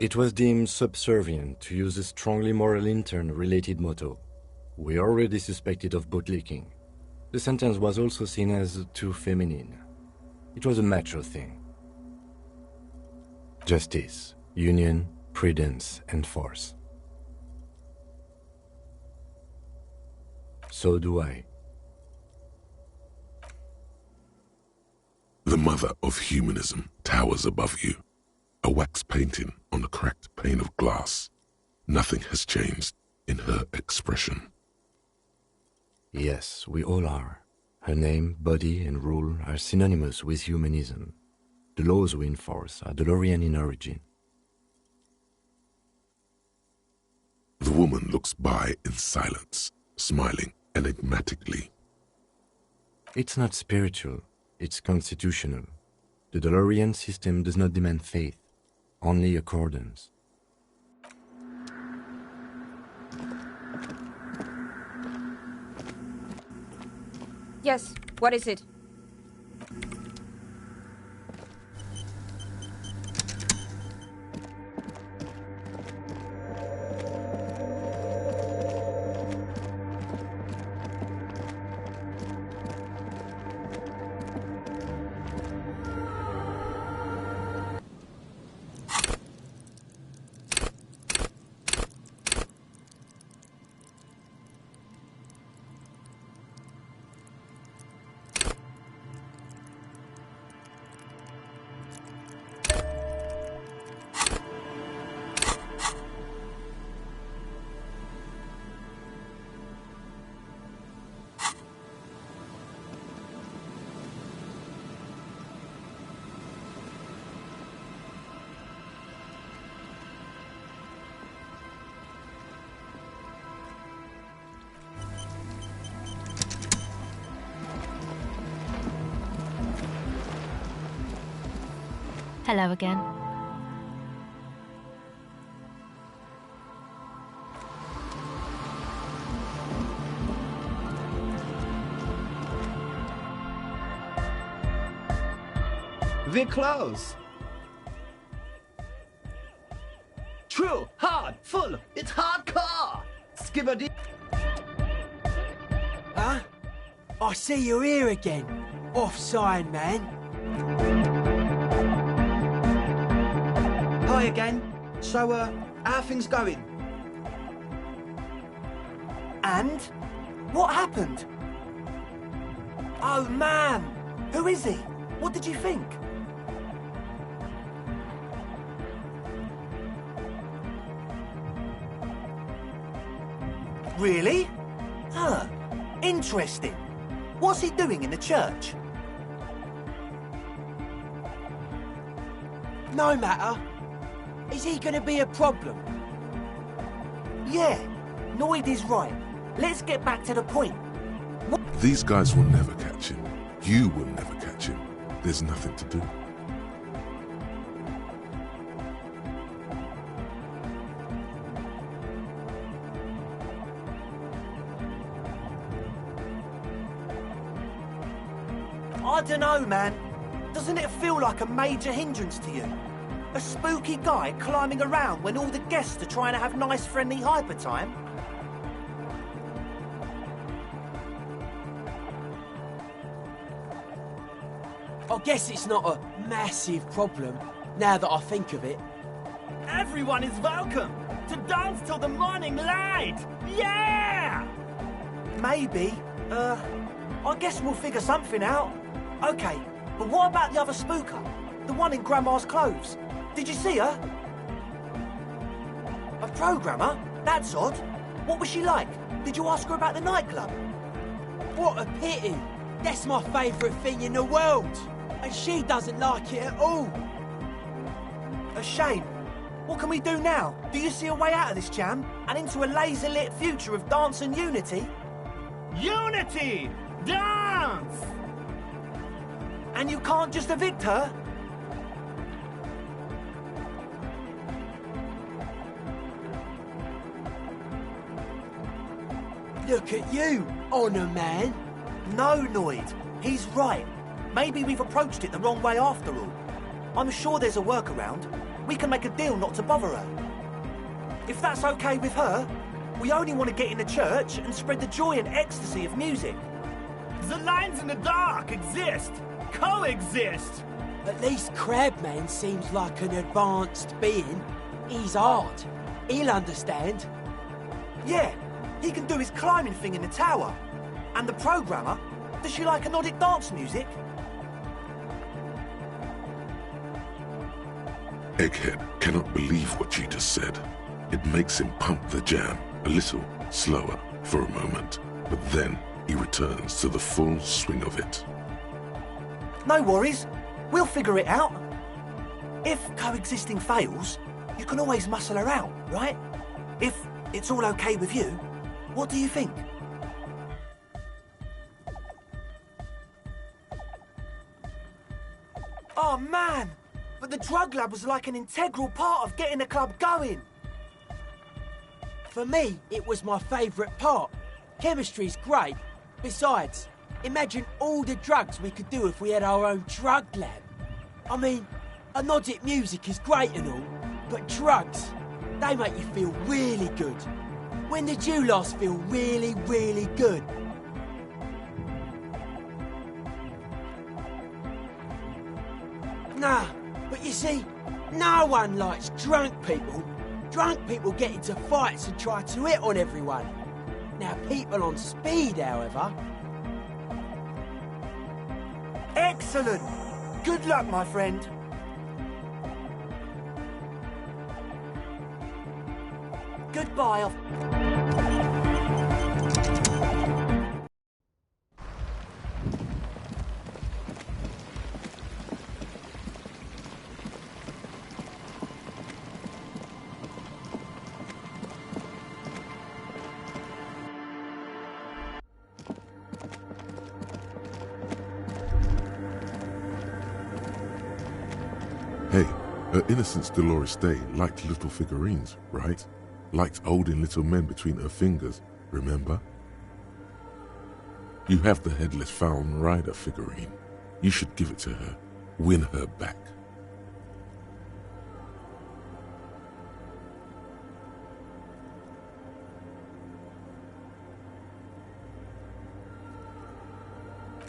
It was deemed subservient to use a strongly moral intern-related motto. We already suspected of bootlicking. The sentence was also seen as too feminine. It was a macho thing. Justice, union, prudence, and force. So do I. The mother of humanism towers above you, a wax painting on a cracked pane of glass. Nothing has changed in her expression. Yes, we all are. Her name, body, and rule are synonymous with humanism. The laws we enforce are Dolorian in origin. The woman looks by in silence, smiling enigmatically. It's not spiritual, it's constitutional. The Dolorian system does not demand faith, only accordance. Yes, what is it? Hello again. We're close. True, hard, full, it's hardcore. Skibberdy. Huh? I see you're here again. Offside, man. Hi again. So, how are things going? And? What happened? Oh, man! Who is he? What did you think? Really? Huh. Interesting. What's he doing in the church? No matter. Is he gonna be a problem? Yeah, Noid is right. Let's get back to the point. These guys will never catch him. You will never catch him. There's nothing to do. dunno, man. Doesn't it feel like a major hindrance to you? A spooky guy climbing around when all the guests are trying to have nice, friendly hyper time? I guess it's not a massive problem, now that I think of it. Everyone is welcome to dance till the morning light! Yeah! Maybe. I guess we'll figure something out. Okay, but what about the other spooker? The one in Grandma's clothes? Did you see her? A programmer? That's odd. What was she like? Did you ask her about the nightclub? What a pity! That's my favourite thing in the world! And she doesn't like it at all! A shame. What can we do now? Do you see a way out of this jam? And into a laser-lit future of dance and unity? Unity! Dance! And you can't just evict her? Look at you, Honour Man! No, Noid. He's right. Maybe we've approached it the wrong way after all. I'm sure there's a workaround. We can make a deal not to bother her. If that's okay with her, we only want to get in the church and spread the joy and ecstasy of music. The lines in the dark exist! Coexist! At least Crabman seems like an advanced being. He's hard. He'll understand. Yeah, he can do his climbing thing in the tower. And the programmer, does she like Nordic dance music? Egghead cannot believe what you just said. It makes him pump the jam a little slower for a moment, but then he returns to the full swing of it. No worries. We'll figure it out. If coexisting fails, you can always muscle her out, right? If it's all okay with you, what do you think? Oh, man! But the drug lab was like an integral part of getting the club going. For me, it was my favourite part. Chemistry's great. Besides, imagine all the drugs we could do if we had our own drug lab. I mean, anodic music is great and all, but drugs, they make you feel really good. When did you last feel really, really good? Nah, but you see, no one likes drunk people. Drunk people get into fights and try to hit on everyone. Now, people on speed, however... Excellent! Good luck, my friend. Goodbye. Hey, her Innocence Dolores Day liked little figurines, right? Liked holding little men between her fingers, remember? You have the Headless Falcon Rider figurine. You should give it to her. Win her back.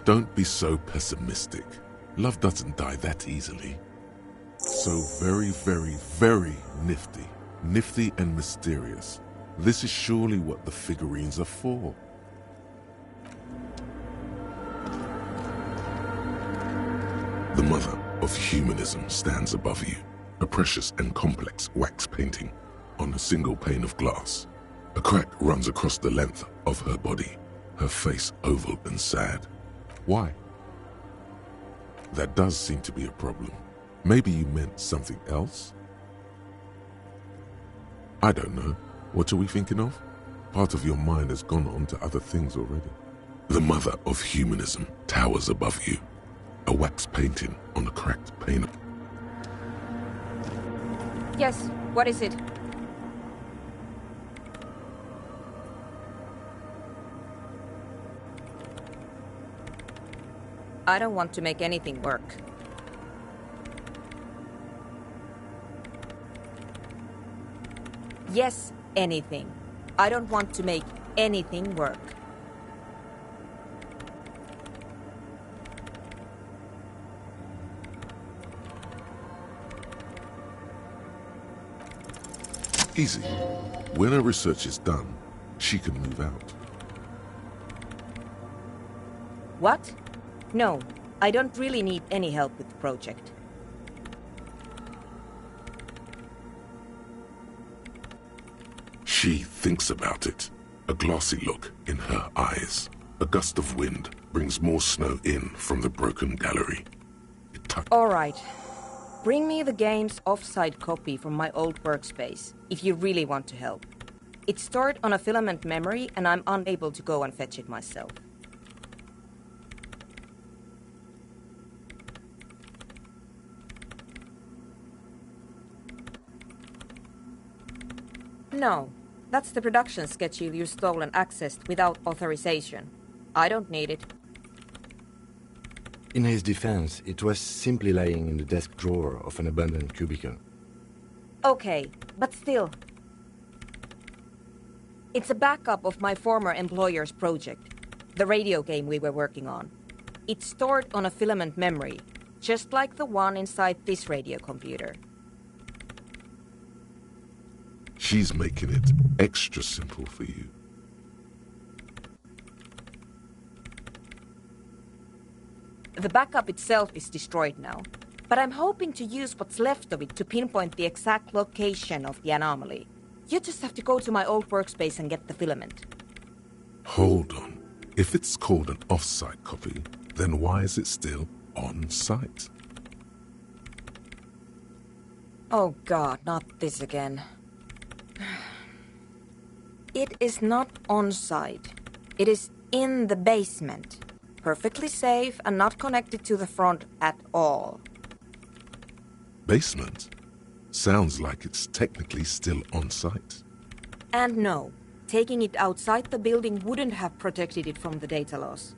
Don't be so pessimistic. Love doesn't die that easily. So very, very, very nifty. Nifty and mysterious. This is surely what the figurines are for. The mother of humanism stands above you, a precious and complex wax painting on a single pane of glass. A crack runs across the length of her body, her face oval and sad. Why? That does seem to be a problem. Maybe you meant something else? I don't know. What are we thinking of? Part of your mind has gone on to other things already. The mother of humanism towers above you. A wax painting on a cracked pane. Yes, what is it? I don't want to make anything work. Yes, anything. I don't want to make anything work. Easy. When her research is done, she can move out. What? No, I don't really need any help with the project. She thinks about it. A glassy look in her eyes. A gust of wind brings more snow in from the broken gallery. All right. Bring me the game's offsite copy from my old workspace, if you really want to help. It's stored on a filament memory, and I'm unable to go and fetch it myself. No, that's the production schedule you stole and accessed without authorization. I don't need it. In his defense, it was simply lying in the desk drawer of an abandoned cubicle. Okay, but still. It's a backup of my former employer's project, the radio game we were working on. It's stored on a filament memory, just like the one inside this radio computer. She's making it extra simple for you. The backup itself is destroyed now, but I'm hoping to use what's left of it to pinpoint the exact location of the anomaly. You just have to go to my old workspace and get the filament. Hold on. If it's called an off-site copy, then why is it still on-site? Oh God, not this again. It is not on-site. It is in the basement. Perfectly safe and not connected to the front at all. Basement? Sounds like it's technically still on-site. And no, taking it outside the building wouldn't have protected it from the data loss.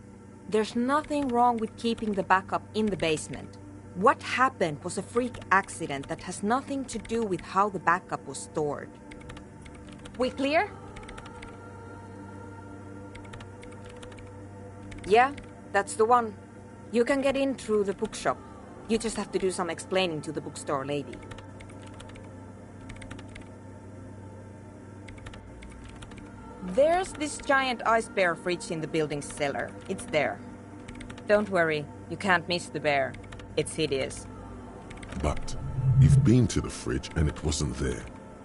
There's nothing wrong with keeping the backup in the basement. What happened was a freak accident that has nothing to do with how the backup was stored. We clear? Yeah, that's the one. You can get in through the bookshop. You just have to do some explaining to the bookstore lady. There's this giant ice bear fridge in the building's cellar. It's there. Don't worry, you can't miss the bear. It's hideous. But you've been to the fridge and it wasn't there.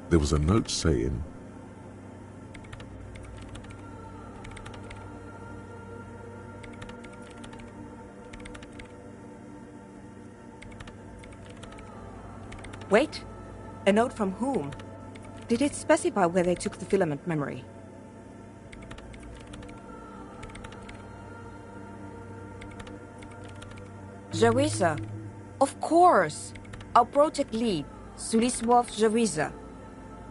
There was a note saying... Wait, a note from whom? Did it specify where they took the filament memory? Jawiza. Of course! Our project lead, Suliswov Jawiza.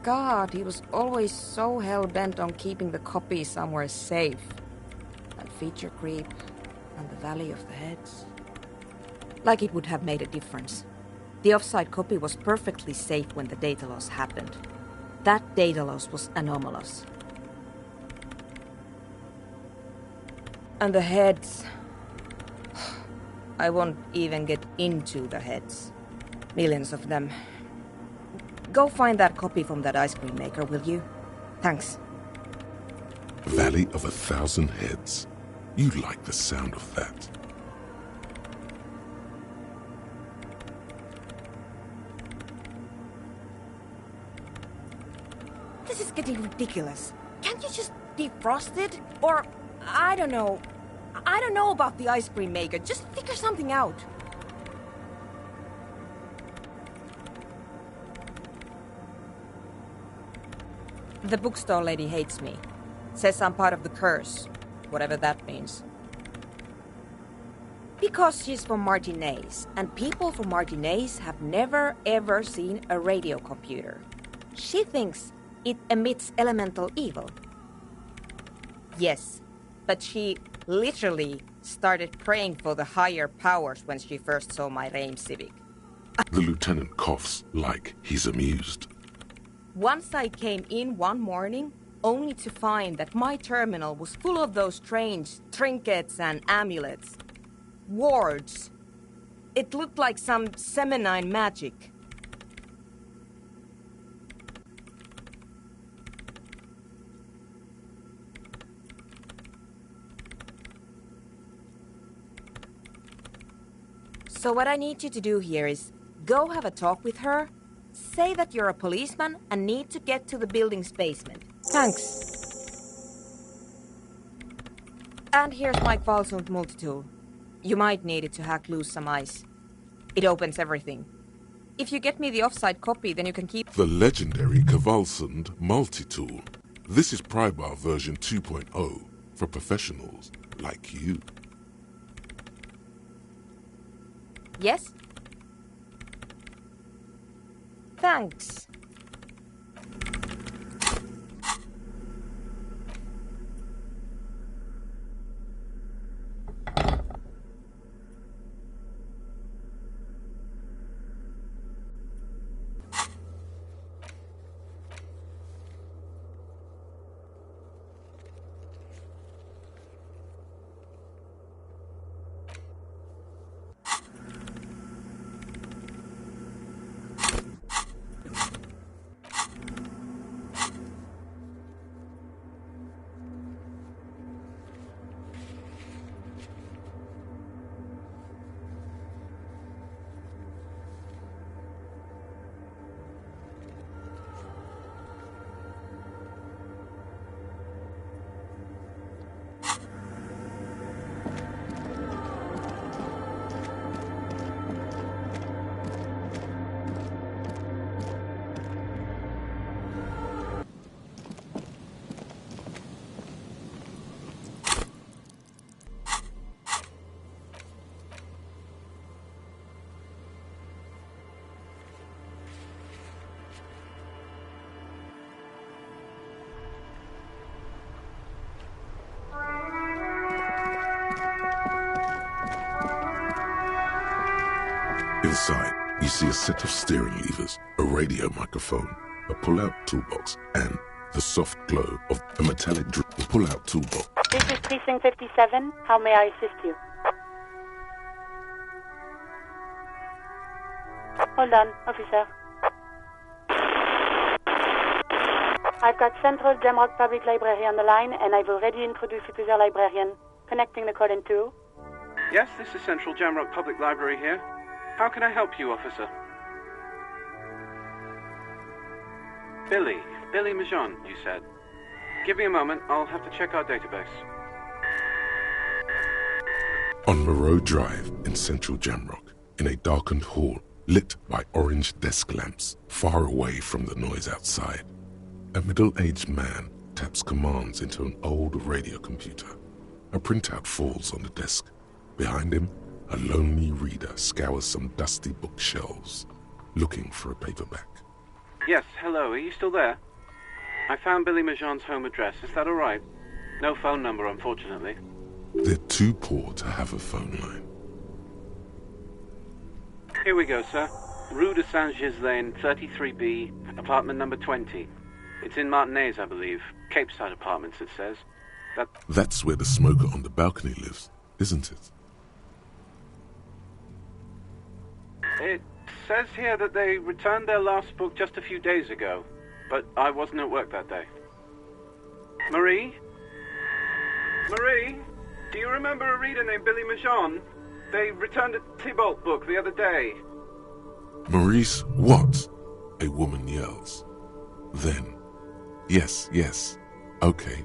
God, he was always so hell-bent on keeping the copy somewhere safe. And feature creep, and the Valley of the Heads. Like it would have made a difference. The offsite copy was perfectly safe when the data loss happened. That data loss was anomalous. And the heads... I won't even get into the heads. Millions of them. Go find that copy from that ice cream maker, will you? Thanks. Valley of 1,000 Heads. You like the sound of that. This is getting ridiculous. Can't you just defrost it? Or, I don't know. I don't know about the ice cream maker. Just figure something out. The bookstore lady hates me. Says I'm part of the curse. Whatever that means. Because she's from Martinez, and people from Martinez have never ever seen a radio computer. She thinks it emits elemental evil. Yes, but she literally started praying for the higher powers when she first saw my Reim Civic. The lieutenant coughs like he's amused. Once I came in one morning, only to find that my terminal was full of those strange trinkets and amulets. Wards. It looked like some Semenine magic. So what I need you to do here is go have a talk with her, say that you're a policeman and need to get to the building's basement. Thanks. And here's my Kvalsund multitool. You might need it to hack loose some ice. It opens everything. If you get me the offside copy, then you can keep... The legendary Kvalsund multi-tool. This is Prybar version 2.0 for professionals like you. Yes? Thanks. Inside, you see a set of steering levers, a radio microphone, a pull-out toolbox, and the soft glow of a metallic pull-out toolbox. This is Precinct 57. How may I assist you? Hold on, officer. I've got Central Jamrock Public Library on the line, and I've already introduced you to their librarian. Connecting the call in 2. Yes, this is Central Jamrock Public Library here. How can I help you, officer? Billy Majon, you said. Give me a moment, I'll have to check our database. On Moreau Drive in central Jamrock, in a darkened hall lit by orange desk lamps far away from the noise outside, a middle-aged man taps commands into an old radio computer. A printout falls on the desk. Behind him, a lonely reader scours some dusty bookshelves, looking for a paperback. Yes, hello, are you still there? I found Billy Majon's home address, is that alright? No phone number, unfortunately. They're too poor to have a phone line. Here we go, sir. Rue de Saint-Ghislain, 33B, apartment number 20. It's in Martinez, I believe. Cape Side Apartments, it says. That's where the smoker on the balcony lives, isn't it? It says here that they returned their last book just a few days ago, but I wasn't at work that day. Marie? Marie? Do you remember a reader named Billy Majon? They returned a Tybalt book the other day. Maurice, what? A woman yells. Then, yes, okay.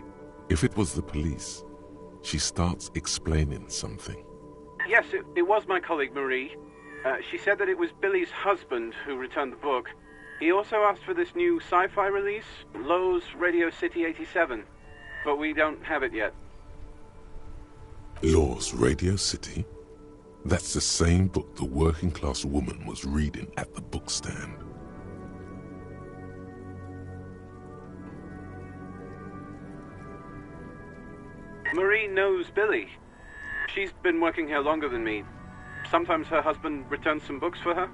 If it was the police, she starts explaining something. Yes, it was my colleague Marie. She said that it was Billy's husband who returned the book. He also asked for this new sci-fi release, Lowe's Radio City 87, but we don't have it yet. Law's Radio City? That's the same book the working-class woman was reading at the bookstand. Marie knows Billy. She's been working here longer than me. Sometimes her husband returns some books for her.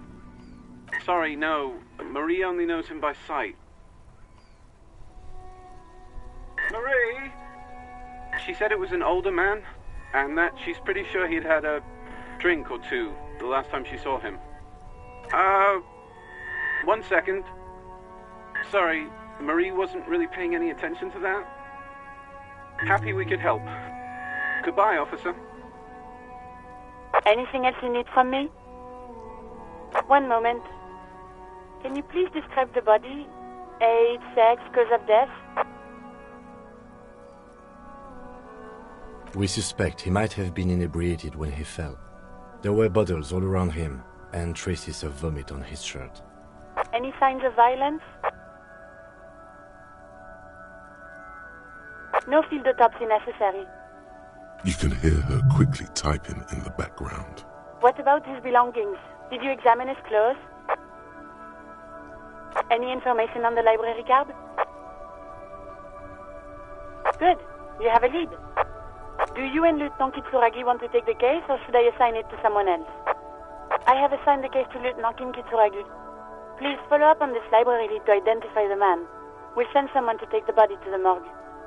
Sorry, no. Marie only knows him by sight. Marie! She said it was an older man, and that she's pretty sure he'd had a drink or two the last time she saw him. 1 second. Sorry, Marie wasn't really paying any attention to that. Happy we could help. Goodbye, officer. Anything else you need from me? One moment. Can you please describe the body? Age, sex, cause of death? We suspect he might have been inebriated when he fell. There were bottles all around him, and traces of vomit on his shirt. Any signs of violence? No field autopsy necessary. You can hear her quickly typing in the background. What about his belongings? Did you examine his clothes? Any information on the library card? Good. You have a lead. Do you and Lieutenant Kitsuragi want to take the case, or should I assign it to someone else? I have assigned the case to Lieutenant Kim Kitsuragi. Please follow up on this library lead to identify the man. We'll send someone to take the body to the morgue.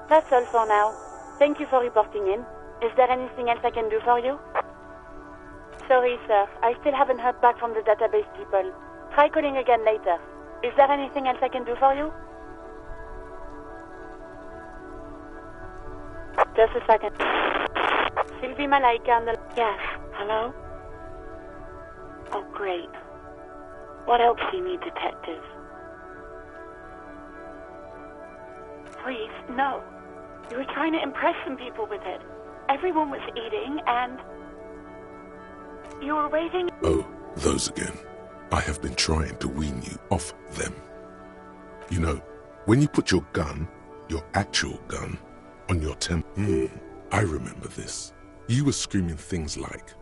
That's all for now. Thank you for reporting in. Is there anything else I can do for you? Sorry, sir. I still haven't heard back from the database people. Try calling again later. Is there anything else I can do for you? Just a second. Sylvie Malaika on the... Yes. Hello? Oh, great. What else do you need, detective? Please, no. You were trying to impress some people with it. Everyone was eating, and... you were waving... Oh, those again. I have been trying to wean you off them. You know, when you put your gun, your actual gun, on your I remember this. You were screaming things like,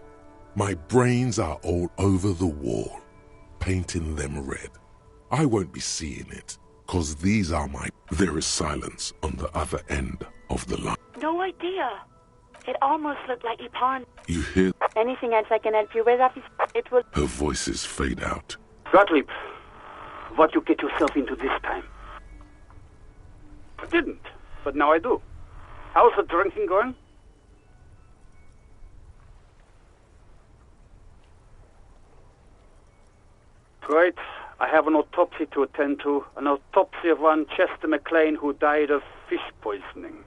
"My brains are all over the wall, painting them red. I won't be seeing it, 'cause these are my..." There is silence on the other end of the line. No idea. It almost looked like you pawned... You hear Anything else I can help you with, officer? It will... her voices fade out. Gottlieb, what you get yourself into this time? I didn't, but now I do. How's the drinking going? Great. I have an autopsy to attend to. An autopsy of one Chester McLean who died of fish poisoning.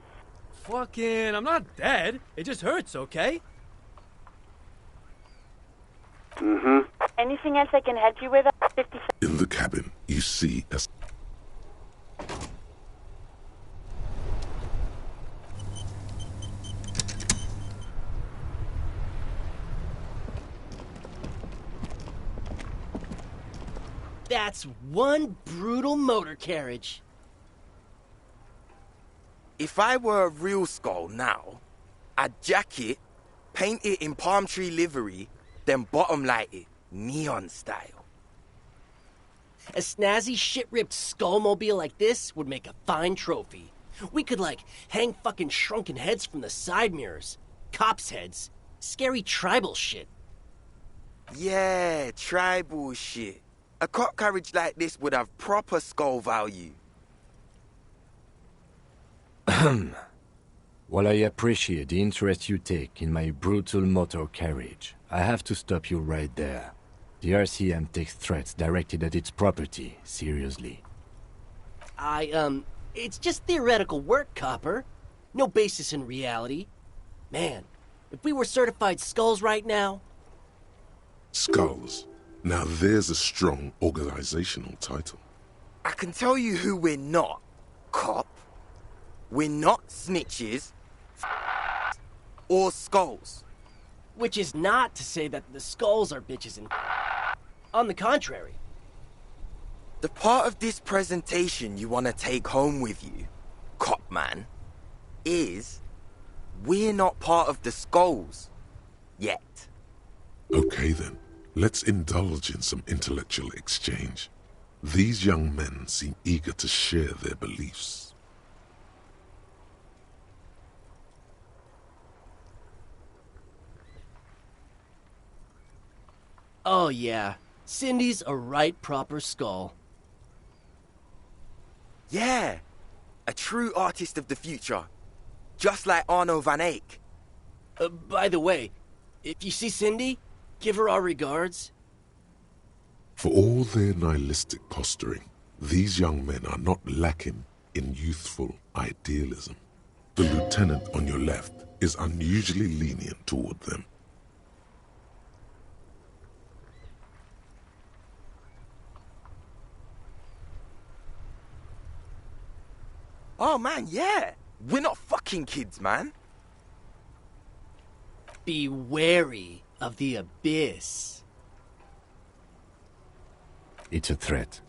Fucking, I'm not dead. It just hurts, okay? Mm-hmm. Anything else I can help you with? 50 In the cabin, you see a... That's one brutal motor carriage. If I were a real skull now, I'd jack it, paint it in palm tree livery, then bottom light it, neon style. A snazzy shit-ripped skullmobile like this would make a fine trophy. We could, like, hang fucking shrunken heads from the side mirrors. Cops' heads. Scary tribal shit. Yeah, tribal shit. A cop carriage like this would have proper skull value. While I appreciate the interest you take in my brutal motor carriage, I have to stop you right there. The RCM takes threats directed at its property seriously. It's just theoretical work, Copper. No basis in reality. Man, if we were certified skulls right now... Skulls. Now there's a strong organizational title. I can tell you who we're not, cop. We're not snitches or skulls. Which is not to say that the skulls are bitches and... On the contrary. The part of this presentation you want to take home with you, cop man, is we're not part of the skulls yet. Okay then, let's indulge in some intellectual exchange. These young men seem eager to share their beliefs. Oh yeah, Cindy's a right proper skull. Yeah, a true artist of the future. Just like Arno van Eyck. By the way, if you see Cindy, give her our regards. For all their nihilistic posturing, these young men are not lacking in youthful idealism. The lieutenant on your left is unusually lenient toward them. Oh man, yeah. We're not fucking kids, man. Be wary of the abyss. It's a threat.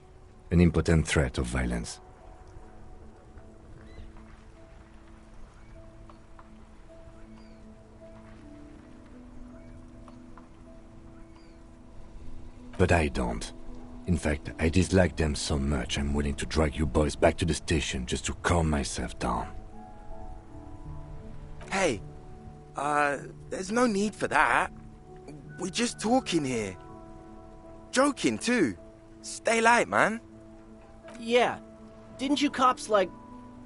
An impotent threat of violence. But I don't. In fact, I dislike them so much I'm willing to drag you boys back to the station just to calm myself down. Hey, there's no need for that. We're just talking here. Joking, too. Stay light, man. Yeah. Didn't you cops,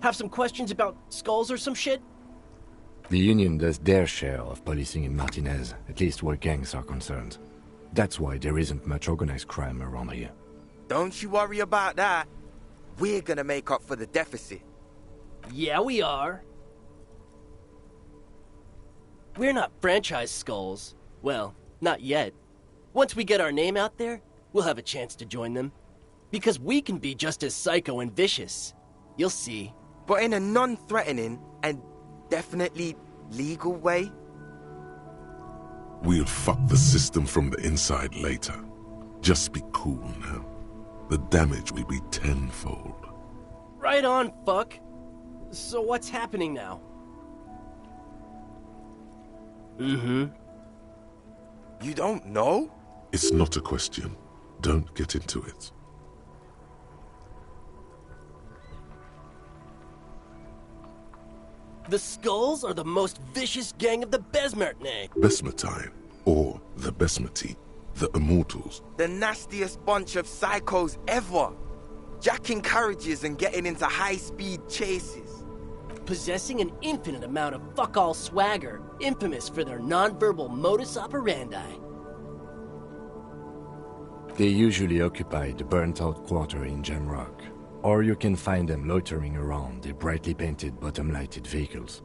have some questions about skulls or some shit? The Union does their share of policing in Martinez, at least where gangs are concerned. That's why there isn't much organized crime around here. Don't you worry about that. We're gonna make up for the deficit. Yeah, we are. We're not franchise skulls. Well, not yet. Once we get our name out there, we'll have a chance to join them. Because we can be just as psycho and vicious. You'll see. But in a non-threatening and definitely legal way. We'll fuck the system from the inside later. Just be cool now. The damage will be tenfold. Right on, fuck. So what's happening now? Mm-hmm. You don't know? It's not a question. Don't get into it. The Skulls are the most vicious gang of the Besmertne. Besmatine, or the Besmati, the Immortals. The nastiest bunch of psychos ever. Jacking carriages and getting into high-speed chases. Possessing an infinite amount of fuck-all swagger, infamous for their non-verbal modus operandi. They usually occupy the burnt-out quarter in Jamrock, or you can find them loitering around their brightly painted bottom-lighted vehicles.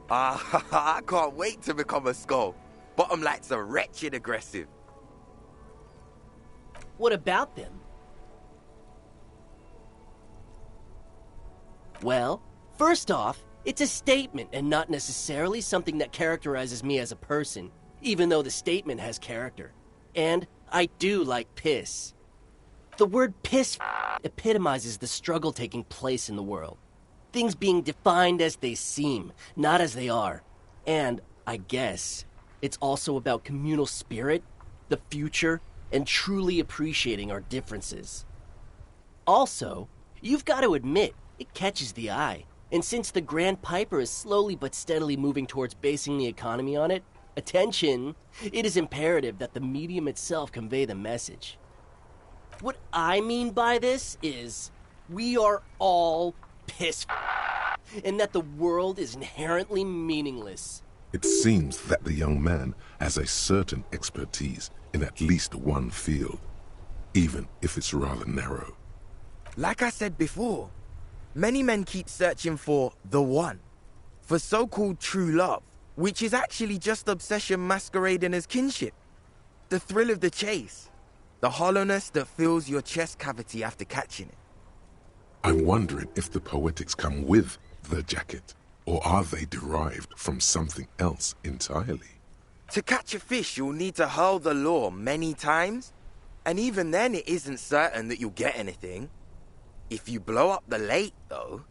I can't wait to become a skull. Bottom lights are wretched aggressive. What about them? Well, first off, it's a statement and not necessarily something that characterizes me as a person, even though the statement has character. And I do like piss. The word piss epitomizes the struggle taking place in the world. Things being defined as they seem, not as they are. And, I guess, it's also about communal spirit, the future, and truly appreciating our differences. Also, you've got to admit, it catches the eye. And since the Grand Piper is slowly but steadily moving towards basing the economy on it, attention, it is imperative that the medium itself convey the message. What I mean by this is, we are all piss and that the world is inherently meaningless. It seems that the young man has a certain expertise in at least one field, even if it's rather narrow. Like I said before, many men keep searching for the one, for so-called true love, which is actually just obsession masquerading as kinship. The thrill of the chase, the hollowness that fills your chest cavity after catching it. I'm wondering if the poetics come with the jacket, or are they derived from something else entirely? To catch a fish, you'll need to hurl the lure many times, and even then it isn't certain that you'll get anything. If you blow up the lake, though,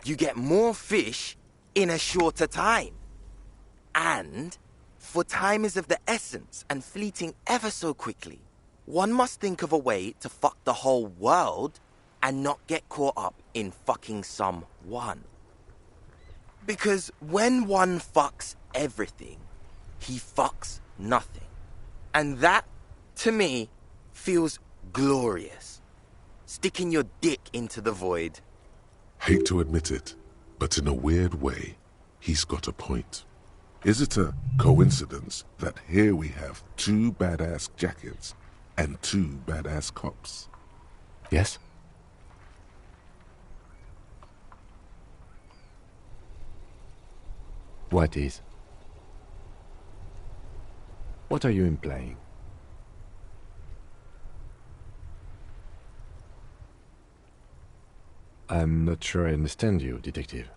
you get more fish in a shorter time. And, for time is of the essence and fleeting ever so quickly, one must think of a way to fuck the whole world and not get caught up in fucking someone. Because when one fucks everything, he fucks nothing. And that, to me, feels glorious. Sticking your dick into the void. Hate to admit it, but in a weird way, he's got a point. Is it a coincidence that here we have 2 badass jackets and 2 badass cops? Yes? What is? What are you implying? I'm not sure I understand you, Detective.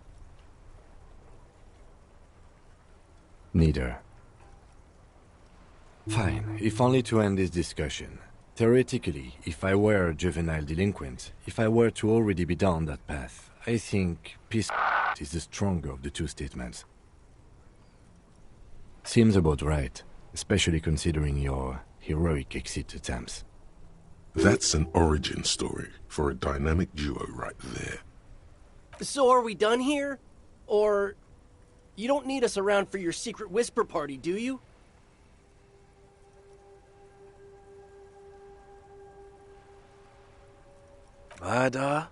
Neither. Fine, if only to end this discussion. Theoretically, if I were a juvenile delinquent, if I were to already be down that path, I think peace is the stronger of the 2 statements. Seems about right, especially considering your heroic exit attempts. That's an origin story for a dynamic duo right there. So are we done here? Or... you don't need us around for your secret whisper party, do you? Murder?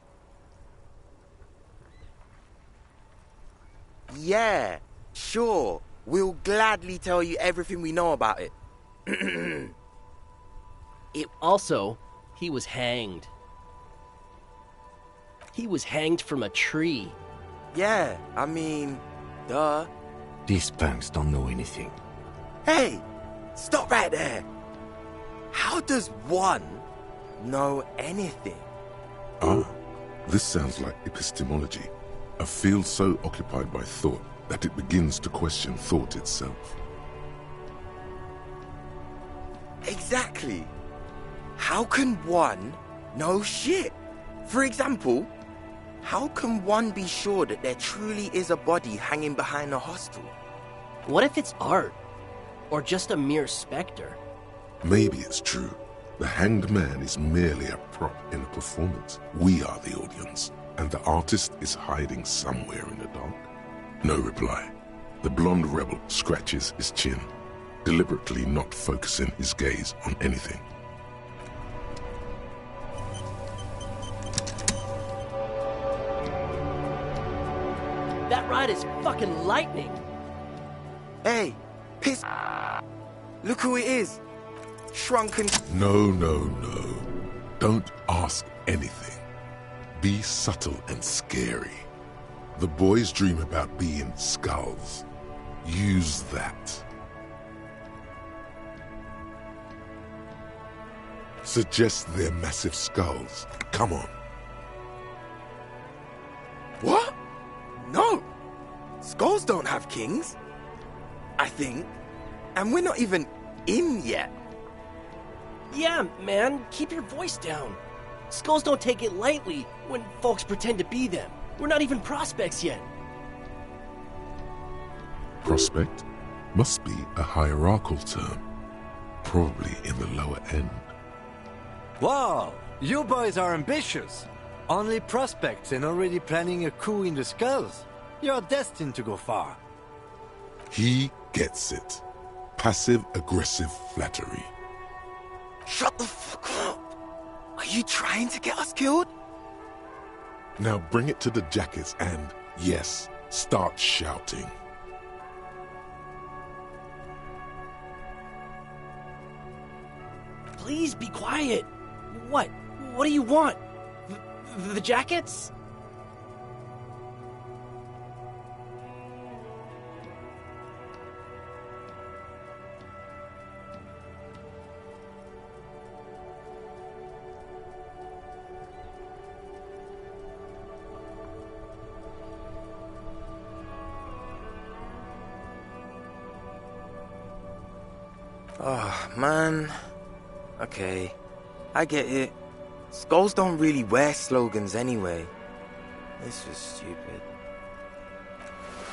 Yeah, sure. We'll gladly tell you everything we know about it. Also, he was hanged. He was hanged from a tree. Yeah, I mean, duh. These punks don't know anything. Hey, stop right there. How does one know anything? Ah, this sounds like epistemology, a field so occupied by thought that it begins to question thought itself. Exactly. How can one know shit? For example, how can one be sure that there truly is a body hanging behind a hostel? What if it's art? Or just a mere specter? Maybe it's true. The hanged man is merely a prop in a performance. We are the audience, and the artist is hiding somewhere in the dark. No reply. The blonde rebel scratches his chin, deliberately not focusing his gaze on anything. That ride is fucking lightning. Hey, piss. Look who it is. Shrunken. No. Don't ask anything. Be subtle and scary. The boys dream about being skulls. Use that. Suggest they're massive skulls. Come on. What? No. Skulls don't have kings. I think. And we're not even in yet. Yeah, man, keep your voice down. Skulls don't take it lightly when folks pretend to be them. We're not even prospects yet. Prospect must be a hierarchical term. Probably in the lower end. Wow, you boys are ambitious. Only prospects and already planning a coup in the skulls. You're destined to go far. He gets it. Passive-aggressive flattery. Shut the fuck up. Are you trying to get us killed? Now bring it to the jackets and, yes, start shouting. Please be quiet. What? What do you want? The jackets? Oh, man. Okay, I get it. Skulls don't really wear slogans anyway. This was stupid.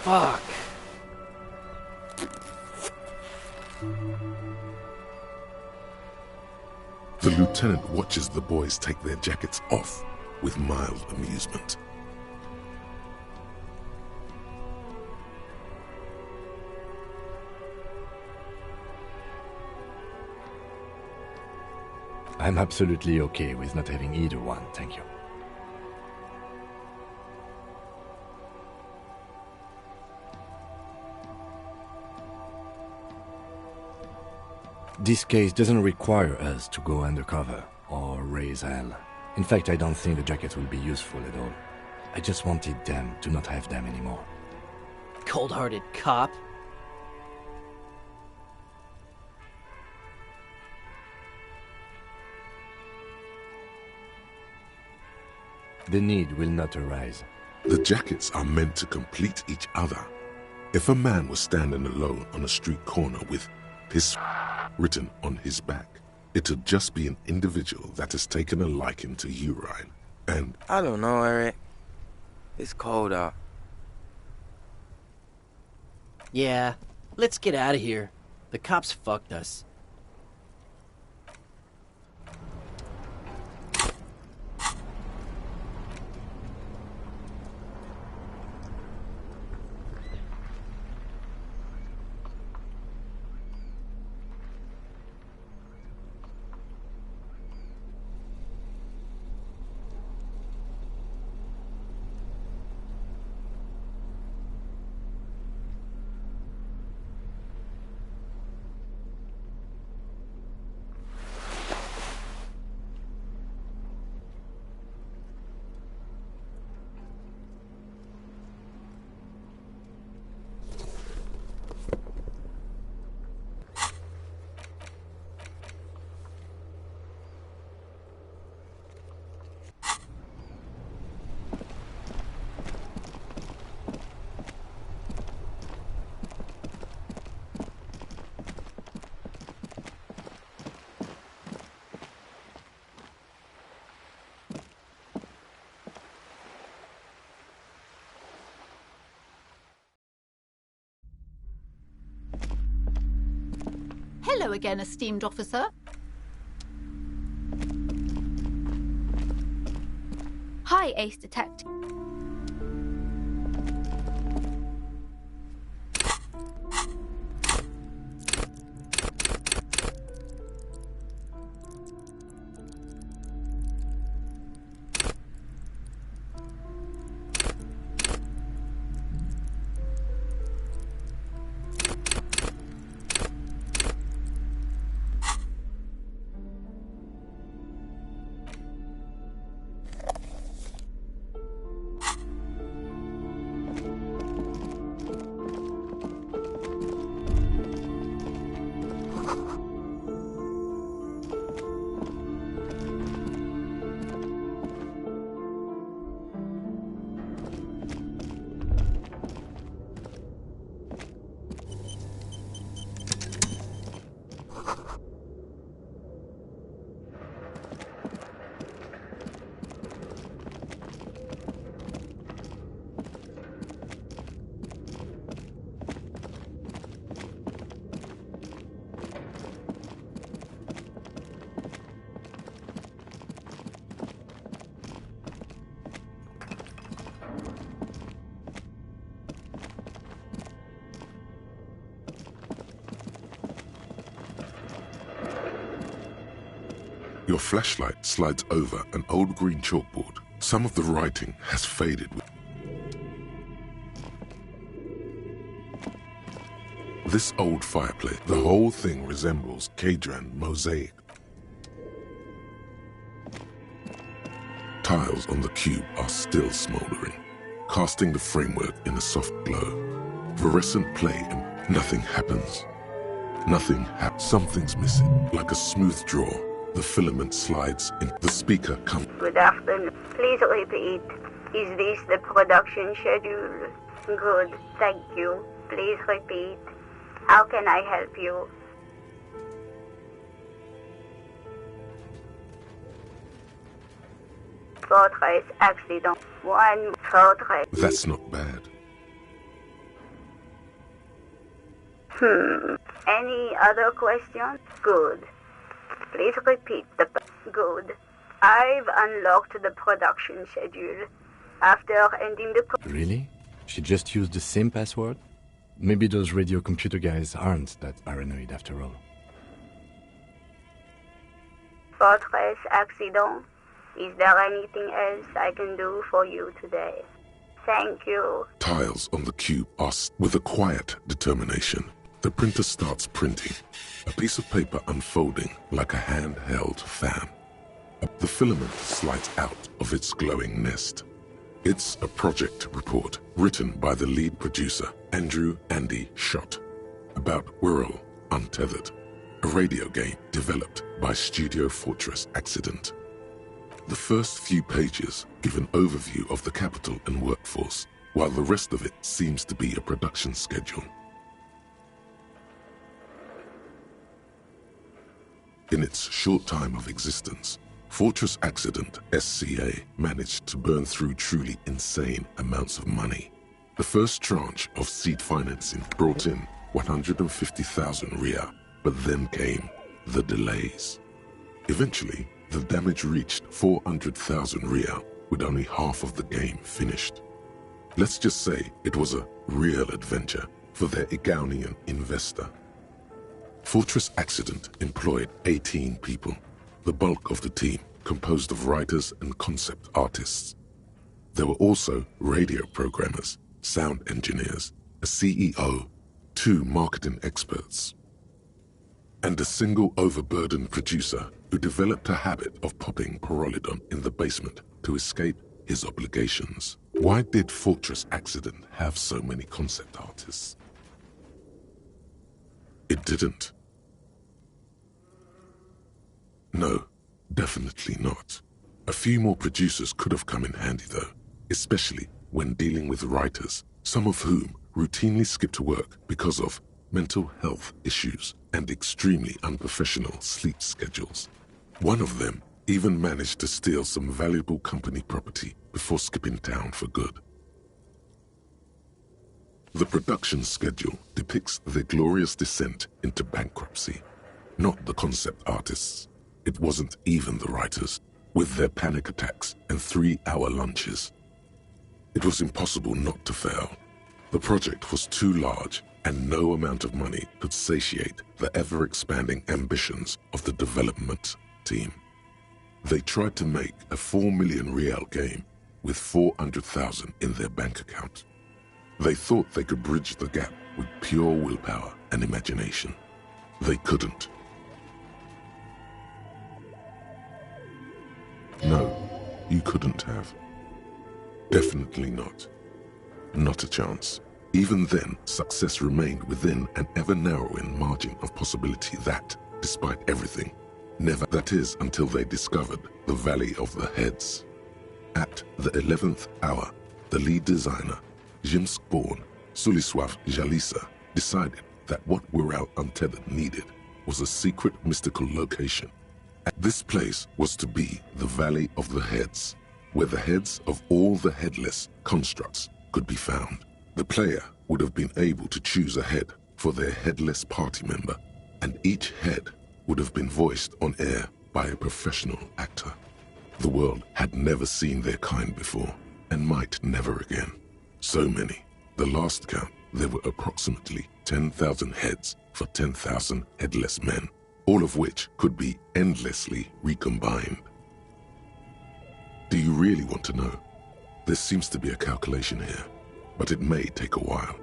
Fuck. The lieutenant watches the boys take their jackets off with mild amusement. I'm absolutely okay with not having either one, thank you. This case doesn't require us to go undercover or raise hell. In fact, I don't think the jackets will be useful at all. I just wanted them to not have them anymore. Cold-hearted cop. The need will not arise. The jackets are meant to complete each other. If a man was standing alone on a street corner with "piss" written on his back, it'd just be an individual that has taken a liking to urine. And I don't know, Eric. It's cold out. Yeah, let's get out of here. The cops fucked us. Hello again, esteemed officer. Hi, Ace Detective. your flashlight slides over an old green chalkboard. Some of the writing has faded. This old fireplace, the whole thing resembles Cadran mosaic. Tiles on the cube are still smoldering, casting the framework in a soft glow. Fluorescent play and nothing happens. Something's missing, like a smooth draw. The filament slides in. The speaker comes. Good afternoon. Please repeat. Is this the production schedule? Good, thank you. Please repeat. How can I help you? Fortress accident. One fortress. That's not bad. Any other questions? Good. Please repeat the... Good. I've unlocked the production schedule. After ending the... Really? She just used the same password? Maybe those radio computer guys aren't that paranoid after all. Fortress Accident, is there anything else I can do for you today? Thank you. Tiles on the cube are with a quiet determination. The printer starts printing, a piece of paper unfolding like a handheld fan. The filament slides out of its glowing nest. It's a project report written by the lead producer, Andrew Andy Schott, about Whirl Untethered, a radio game developed by Studio Fortress Accident. The first few pages give an overview of the capital and workforce, while the rest of it seems to be a production schedule. In its short time of existence, Fortress Accident SCA managed to burn through truly insane amounts of money. The first tranche of seed financing brought in 150,000 Ria, but then came the delays. Eventually, the damage reached 400,000 Ria, with only half of the game finished. Let's just say it was a real adventure for their Igaunian investor. Fortress Accident employed 18 people, the bulk of the team composed of writers and concept artists. There were also radio programmers, sound engineers, a CEO, 2 marketing experts, and a single overburdened producer who developed a habit of popping Pyrrolidon in the basement to escape his obligations. Why did Fortress Accident have so many concept artists? It didn't. No, definitely not. A few more producers could have come in handy though, especially when dealing with writers, some of whom routinely skipped work because of mental health issues and extremely unprofessional sleep schedules. One of them even managed to steal some valuable company property before skipping town for good. The production schedule depicts their glorious descent into bankruptcy, not the concept artists. It wasn't even the writers, with their panic attacks and 3-hour lunches. It was impossible not to fail. The project was too large, and no amount of money could satiate the ever-expanding ambitions of the development team. They tried to make a 4 million Rial game with 400,000 in their bank account. They thought they could bridge the gap with pure willpower and imagination. They couldn't. No, you couldn't have. Definitely not. Not a chance. Even then, success remained within an ever-narrowing margin of possibility that, despite everything, never, that is, until they discovered the Valley of the Heads. At the 11th hour, the lead designer, Jimsk-born Sulisław Jalisa, decided that what Whirl Untethered needed was a secret mystical location. This place was to be the Valley of the Heads, where the heads of all the headless constructs could be found. The player would have been able to choose a head for their headless party member, and each head would have been voiced on air by a professional actor. The world had never seen their kind before, and might never again. So many. The last count, there were approximately 10,000 heads for 10,000 headless men, all of which could be endlessly recombined. Do you really want to know? There seems to be a calculation here, but it may take a while.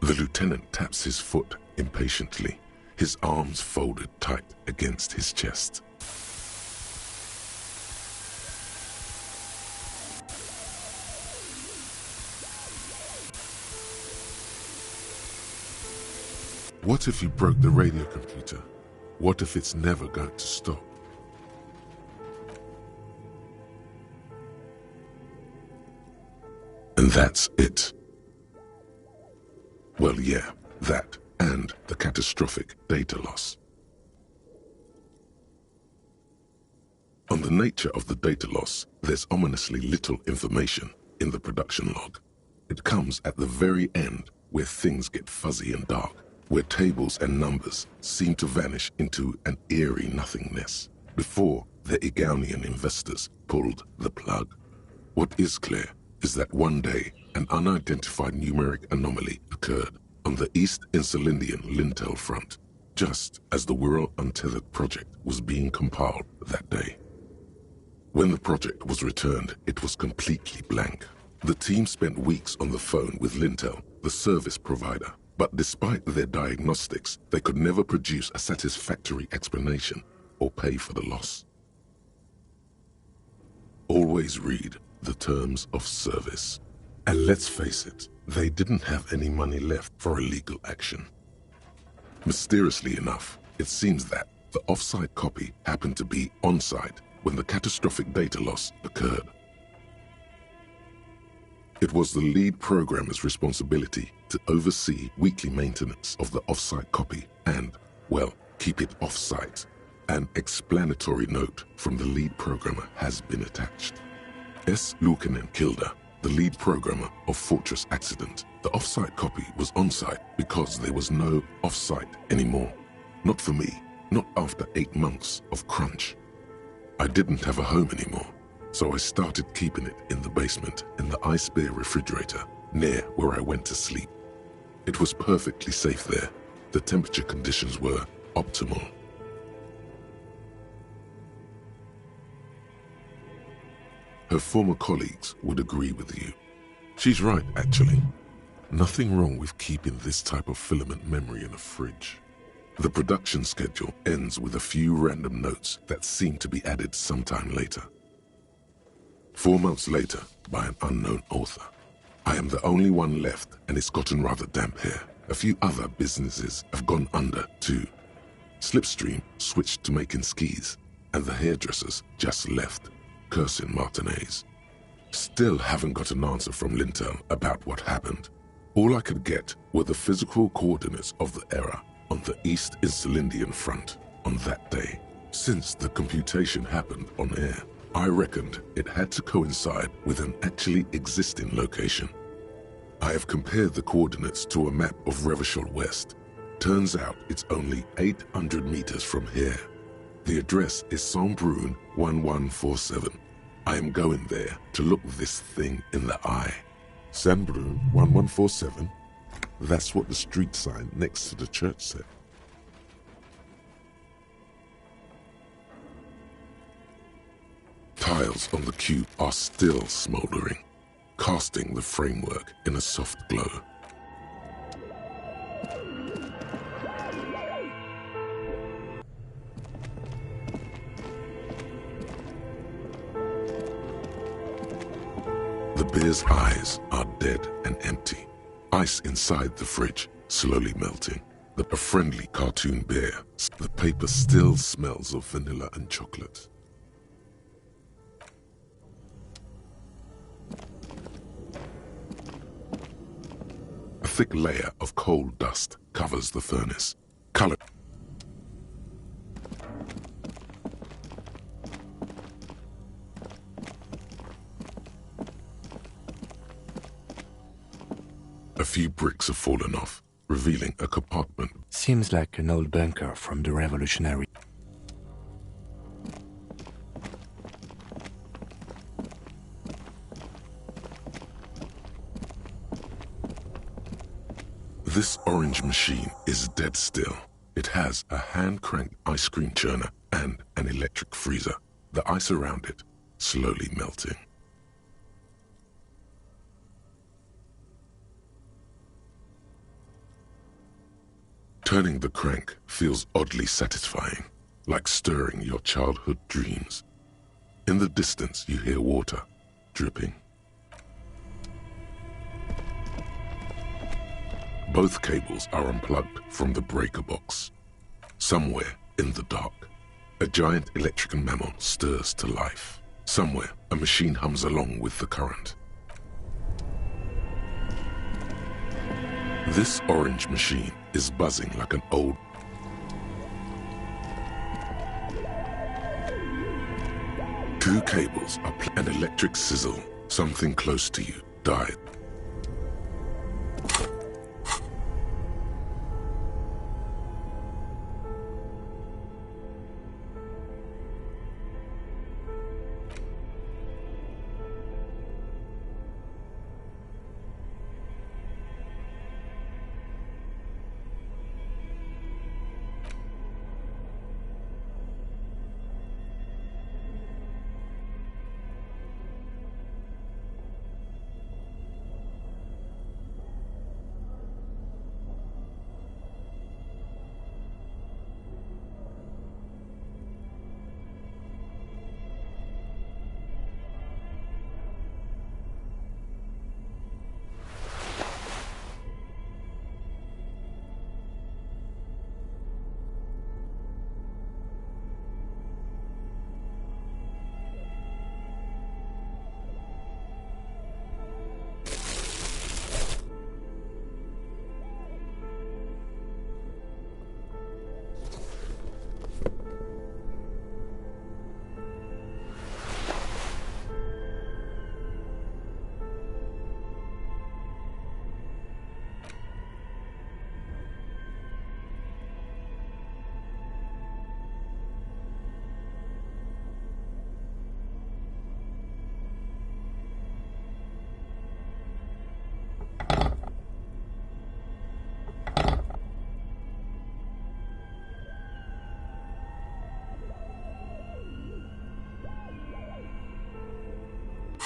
The lieutenant taps his foot impatiently, his arms folded tight against his chest. What if you broke the radio computer? What if it's never going to stop? And that's it. Well, yeah, that and the catastrophic data loss. On the the nature of the data loss, there's ominously little information in the production log. It comes at the very end where things get fuzzy and dark, where tables and numbers seem to vanish into an eerie nothingness before the Egonian investors pulled the plug. What is clear is that one day an unidentified numeric anomaly occurred on the East Insulindian Lintel front, just as the Wirral Untethered project was being compiled that day. When the project was returned, it was completely blank. The team spent weeks on the phone with Lintel, the service provider, but despite their diagnostics, they could never produce a satisfactory explanation or pay for the loss. Always read the terms of service. And let's face it, they didn't have any money left for illegal action. Mysteriously enough, it seems that the off-site copy happened to be on-site when the catastrophic data loss occurred. It was the lead programmer's responsibility to oversee weekly maintenance of the off-site copy and, well, keep it off-site. An explanatory note from the lead programmer has been attached. S. Luukinen Kilda, the lead programmer of Fortress Accident. The off-site copy was on-site because there was no off-site anymore. Not for me, not after 8 months of crunch. I didn't have a home anymore, so I started keeping it in the basement in the ice bear refrigerator near where I went to sleep. It was perfectly safe there. The temperature conditions were optimal. Her former colleagues would agree with you. She's right, actually. Nothing wrong with keeping this type of filament memory in a fridge. The production schedule ends with a few random notes that seem to be added sometime later. 4 months later, by an unknown author. I am the only one left, and it's gotten rather damp here. A few other businesses have gone under, too. Slipstream switched to making skis, and the hairdressers just left, cursing Martinez. Still haven't got an answer from Lintel about what happened. All I could get were the physical coordinates of the error on the East Insulindian front on that day. Since the computation happened on air, I reckoned it had to coincide with an actually existing location. I have compared the coordinates to a map of Revachol West. Turns out it's only 800 meters from here. The address is Saint-Brun 1147. I am going there to look this thing in the eye. Saint-Brun 1147? That's what the street sign next to the church said. Tiles on the cube are still smoldering, casting the framework in a soft glow. The bear's eyes are dead and empty. Ice inside the fridge, slowly melting. A friendly cartoon bear. The paper still smells of vanilla and chocolate. A thick layer of coal dust covers the furnace. Color. A few bricks have fallen off, revealing a compartment. Seems like an old bunker from the Revolutionary. This orange machine is dead still. It has a hand-cranked ice cream churner and an electric freezer. The ice around it slowly melting. Turning the crank feels oddly satisfying, like stirring your childhood dreams. In the distance, you hear water dripping. Both cables are unplugged from the breaker box. Somewhere in the dark, a giant electrical mammal stirs to life. Somewhere, a machine hums along with the current. This orange machine is buzzing like an old... Two cables are an electric sizzle. Something close to you died.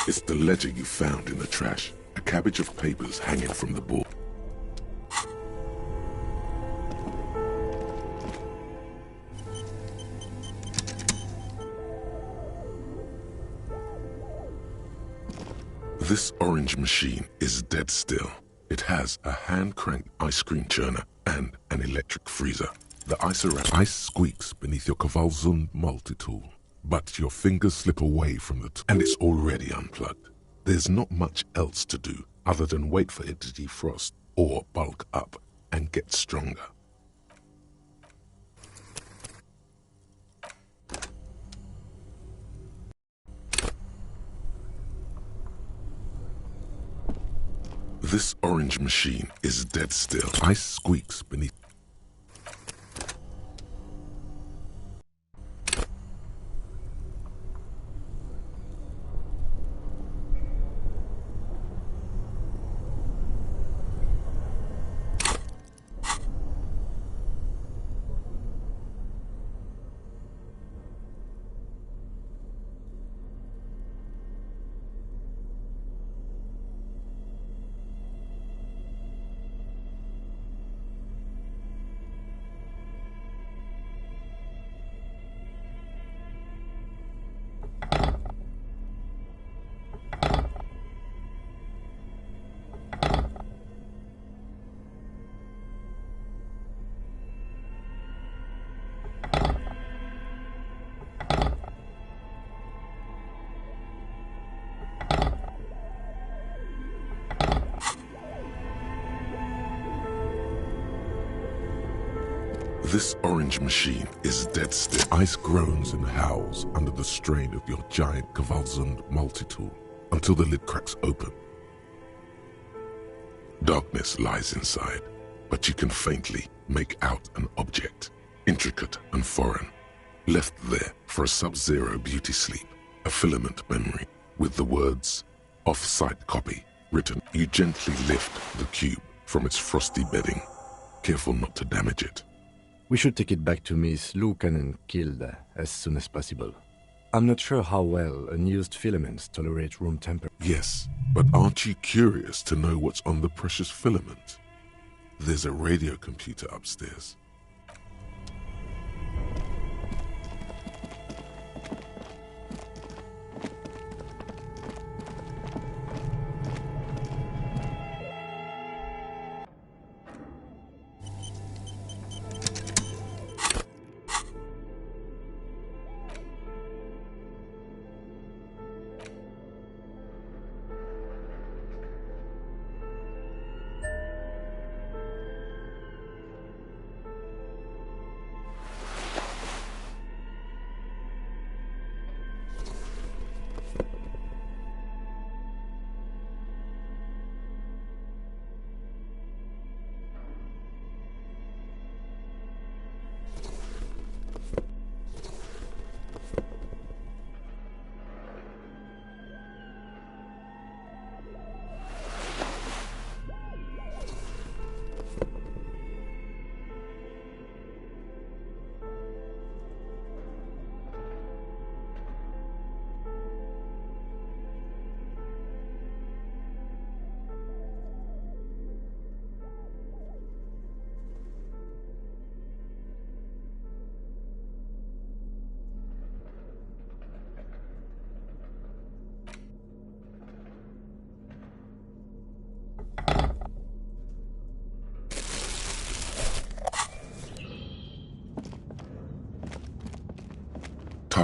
It's the ledger you found in the trash. A cabbage of papers hanging from the board. This orange machine is dead still. It has a hand-cranked ice cream churner and an electric freezer. The ice squeaks beneath your Kvalsund multi-tool. But your fingers slip away from the and it's already unplugged. There's not much else to do other than wait for it to defrost or bulk up and get stronger. This orange machine is dead still. Ice squeaks beneath. This orange machine is dead still. Ice groans and howls under the strain of your giant Kvalsund multi-tool until the lid cracks open. Darkness lies inside, but you can faintly make out an object, intricate and foreign, left there for a sub-zero beauty sleep, a filament memory with the words "off-site copy" written. You gently lift the cube from its frosty bedding, careful not to damage it. We should take it back to Miss Lukanen killed as soon as possible. I'm not sure how well unused filaments tolerate room temperature. Yes, but aren't you curious to know what's on the precious filament? There's a radio computer upstairs.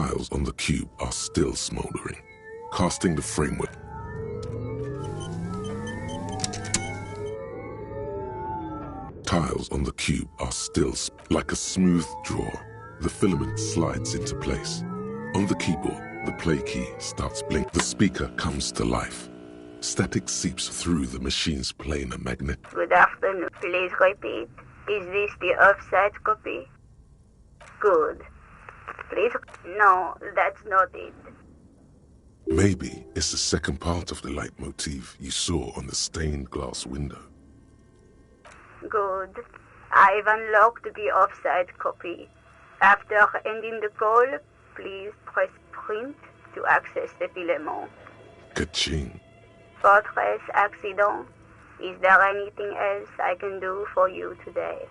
Tiles on the cube are still smoldering, casting the framework. Tiles on the cube are still like a smooth draw. The filament slides into place. On the keyboard, the play key starts blinking. The speaker comes to life. Static seeps through the machine's planar magnet. Good afternoon. Please repeat. Is this the offside copy? Good. Please. No, that's not it. Maybe it's the second part of the leitmotif you saw on the stained glass window. Good. I've unlocked the offside copy. After ending the call, please press print to access the filament. Ka-ching. Fortress accident. Is there anything else I can do for you today?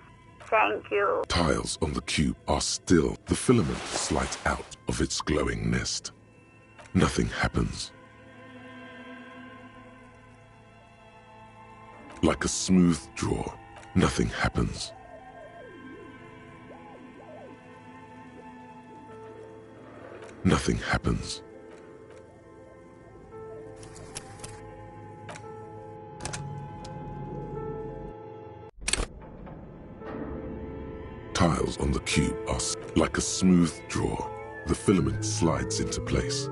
Thank you. Tiles on the cube are still. The filament slides out of its glowing nest. Nothing happens. Like a smooth draw, nothing happens. Nothing happens. Tiles on the cube are like a smooth draw. The filament slides into place.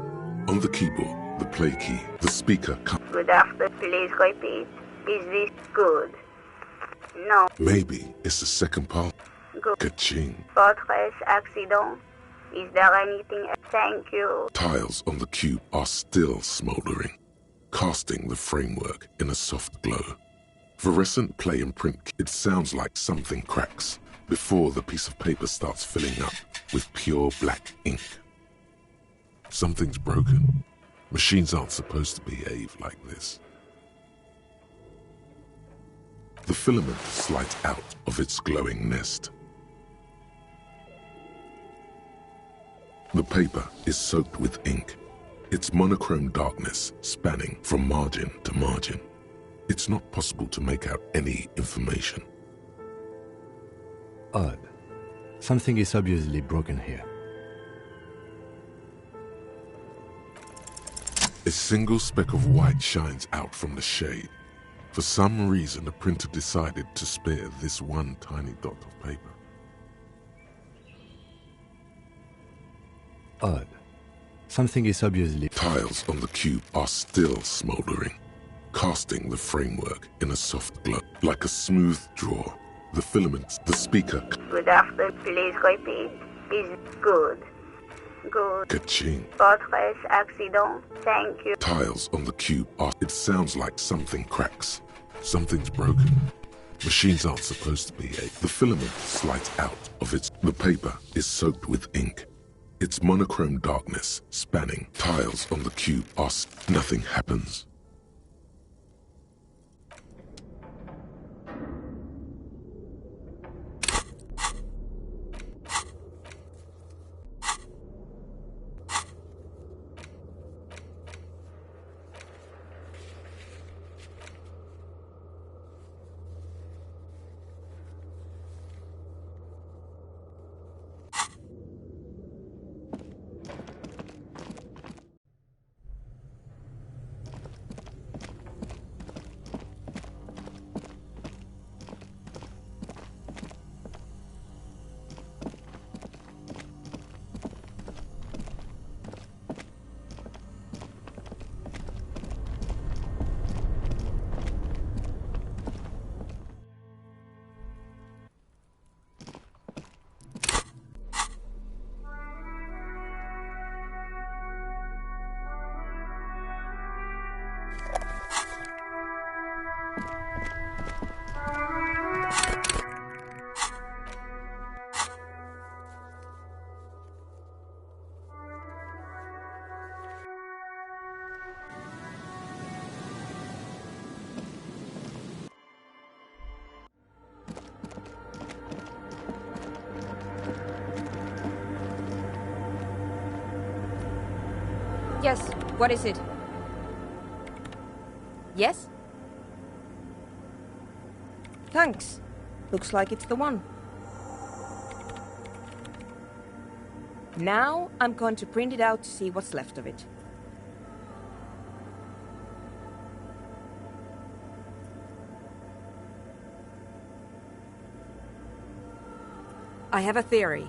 On the keyboard, the play key, the speaker comes. Good afternoon. Please repeat. Is this good? No. Maybe it's the second part. Good. Ka-ching. Fortress accident. Is there anything else? Thank you. Tiles on the cube are still smoldering, casting the framework in a soft glow. Fluorescent play and print. It sounds like something cracks before the piece of paper starts filling up with pure black ink. Something's broken. Machines aren't supposed to behave like this. The filament slides out of its glowing nest. The paper is soaked with ink, its monochrome darkness spanning from margin to margin. It's not possible to make out any information. Odd. Something is obviously broken here. A single speck of white shines out from the shade. For some reason, the printer decided to spare this one tiny dot of paper. Odd. Something is obviously... Tiles on the cube are still smoldering, casting the framework in a soft glow. Like a smooth draw, the filaments, the speaker... Good afternoon. Please repeat. Is good. Good. Ka-ching. Fortress accident. Thank you. Tiles on the cube are... It sounds like something cracks. Something's broken. Machines aren't supposed to behave. The filament slides out of its... The paper is soaked with ink. Its monochrome darkness spanning. Tiles on the cube are... Nothing happens. Yes, what is it? Yes? Thanks. Looks like it's the one. Now I'm going to print it out to see what's left of it. I have a theory.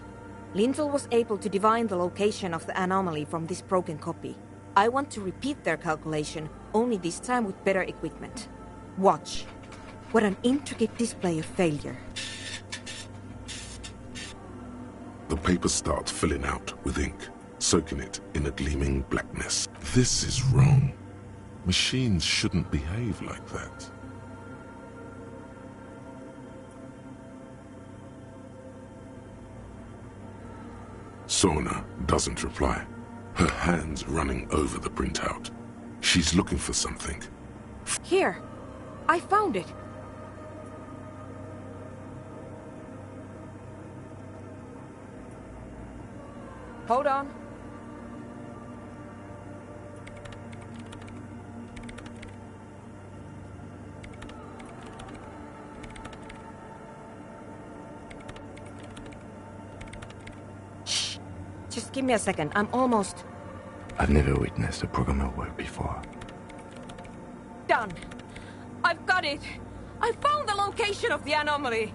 Lintel was able to divine the location of the anomaly from this broken copy. I want to repeat their calculation, only this time with better equipment. Watch. What an intricate display of failure. The paper starts filling out with ink, soaking it in a gleaming blackness. This is wrong. Machines shouldn't behave like that. Sona doesn't reply, her hands running over the printout. She's looking for something. Here! I found it! Hold on. Shh. Just give me a second. I'm almost... I've never witnessed a programmer work before. Done. I've got it. I found the location of the anomaly.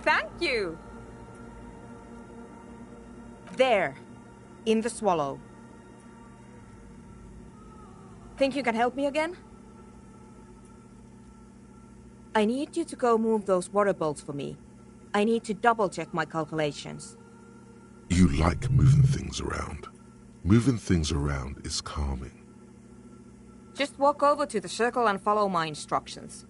Thank you! There, in the swallow. Think you can help me again? I need you to go move those water bolts for me. I need to double-check my calculations. You like moving things around. Moving things around is calming. Just walk over to the circle and follow my instructions.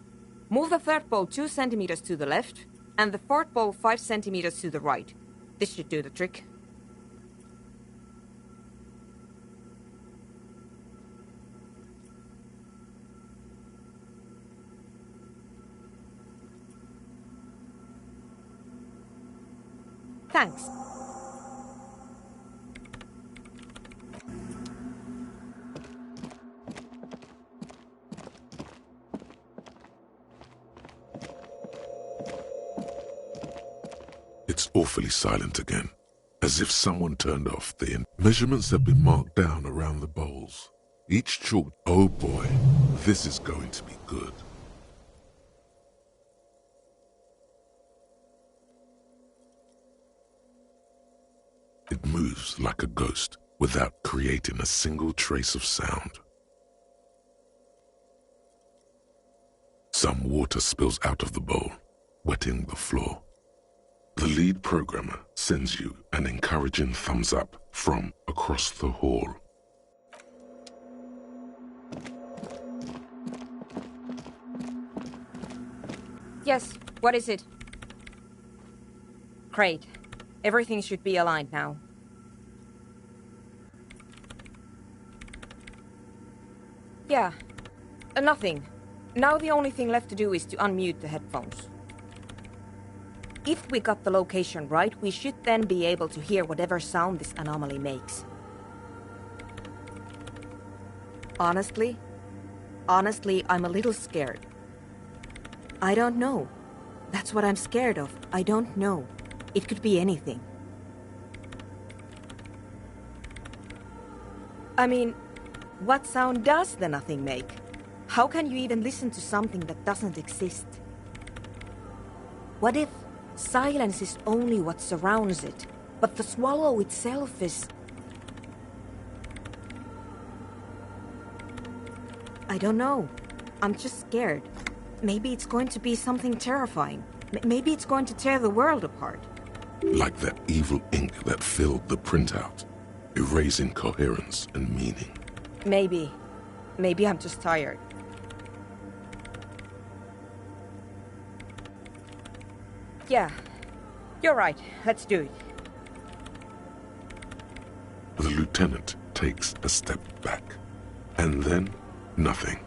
Move the third bolt 2 centimeters to the left, and the fourth bolt 5 centimeters to the right. This should do the trick. Thanks. It's awfully silent again, as if someone turned off the measurements have been marked down around the bowls. Each chalk, oh boy, this is going to be good. It moves like a ghost without creating a single trace of sound. Some water spills out of the bowl, wetting the floor. The lead programmer sends you an encouraging thumbs up from across the hall. Yes, what is it? Great. Everything should be aligned now. Yeah, nothing. Now the only thing left to do is to unmute the headphones. If we got the location right, we should then be able to hear whatever sound this anomaly makes. Honestly, I'm a little scared. I don't know. That's what I'm scared of. I don't know. It could be anything. I mean, what sound does the nothing make? How can you even listen to something that doesn't exist? What if silence is only what surrounds it, but the swallow itself is... I don't know. I'm just scared. Maybe it's going to be something terrifying. Maybe it's going to tear the world apart. Like that evil ink that filled the printout, erasing coherence and meaning. Maybe. Maybe I'm just tired. Yeah, you're right. Let's do it. The lieutenant takes a step back, and then nothing.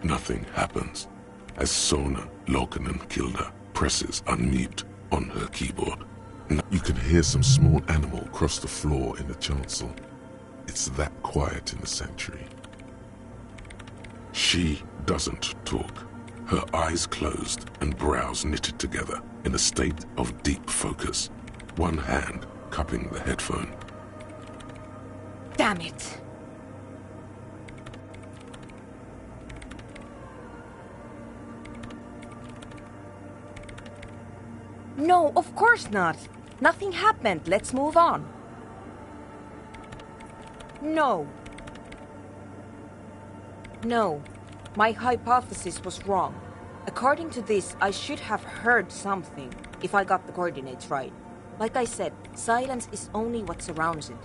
Nothing happens as Sona Loken Kilda presses unmute on her keyboard. You can hear some small animal cross the floor in the chancel. It's that quiet in the sanctuary. She doesn't talk. her eyes closed and brows knitted together in a state of deep focus, one hand cupping the headphone. Damn it! No, of course not. Nothing happened. Let's move on. No. No. My hypothesis was wrong. According to this, I should have heard something, if I got the coordinates right. Like I said, silence is only what surrounds it.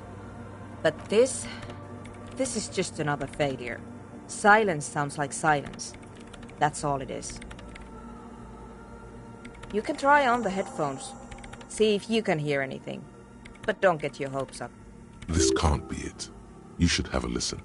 But this is just another failure. Silence sounds like silence. That's all it is. You can try on the headphones. See if you can hear anything. But don't get your hopes up. This can't be it. You should have a listen.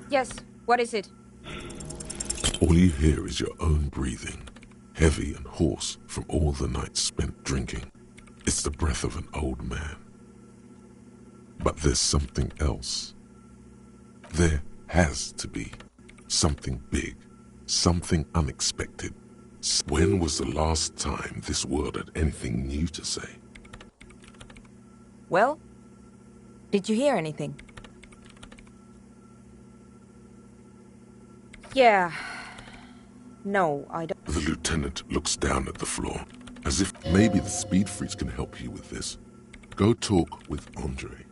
Yes, what is it? All you hear is your own breathing, heavy and hoarse from all the nights spent drinking. It's the breath of an old man. But there's something else. There has to be something big, something unexpected. When was the last time this world had anything new to say? Well, did you hear anything? Yeah. No, I don't. The lieutenant looks down at the floor, as if maybe the speed freaks can help you with this. Go talk with Andre.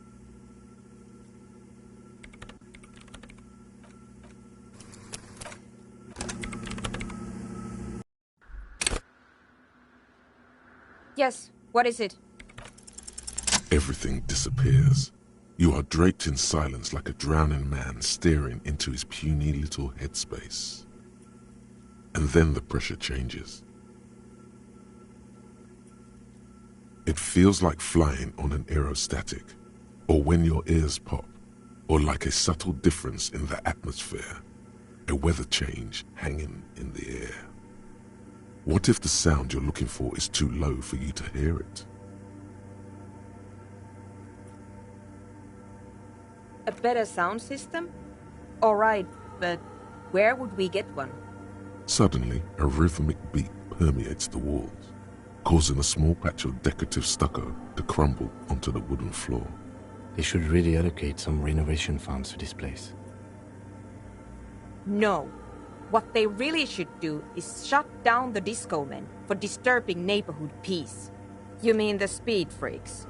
Yes, what is it? Everything disappears. You are draped in silence like a drowning man staring into his puny little headspace. And then the pressure changes. It feels like flying on an aerostatic, or when your ears pop, or like a subtle difference in the atmosphere, a weather change hanging in the air. What if the sound you're looking for is too low for you to hear it? A better sound system? Alright, but where would we get one? Suddenly, a rhythmic beat permeates the walls, causing a small patch of decorative stucco to crumble onto the wooden floor. They should really allocate some renovation funds to this place. No. What they really should do is shut down the disco men for disturbing neighborhood peace. You mean the speed freaks?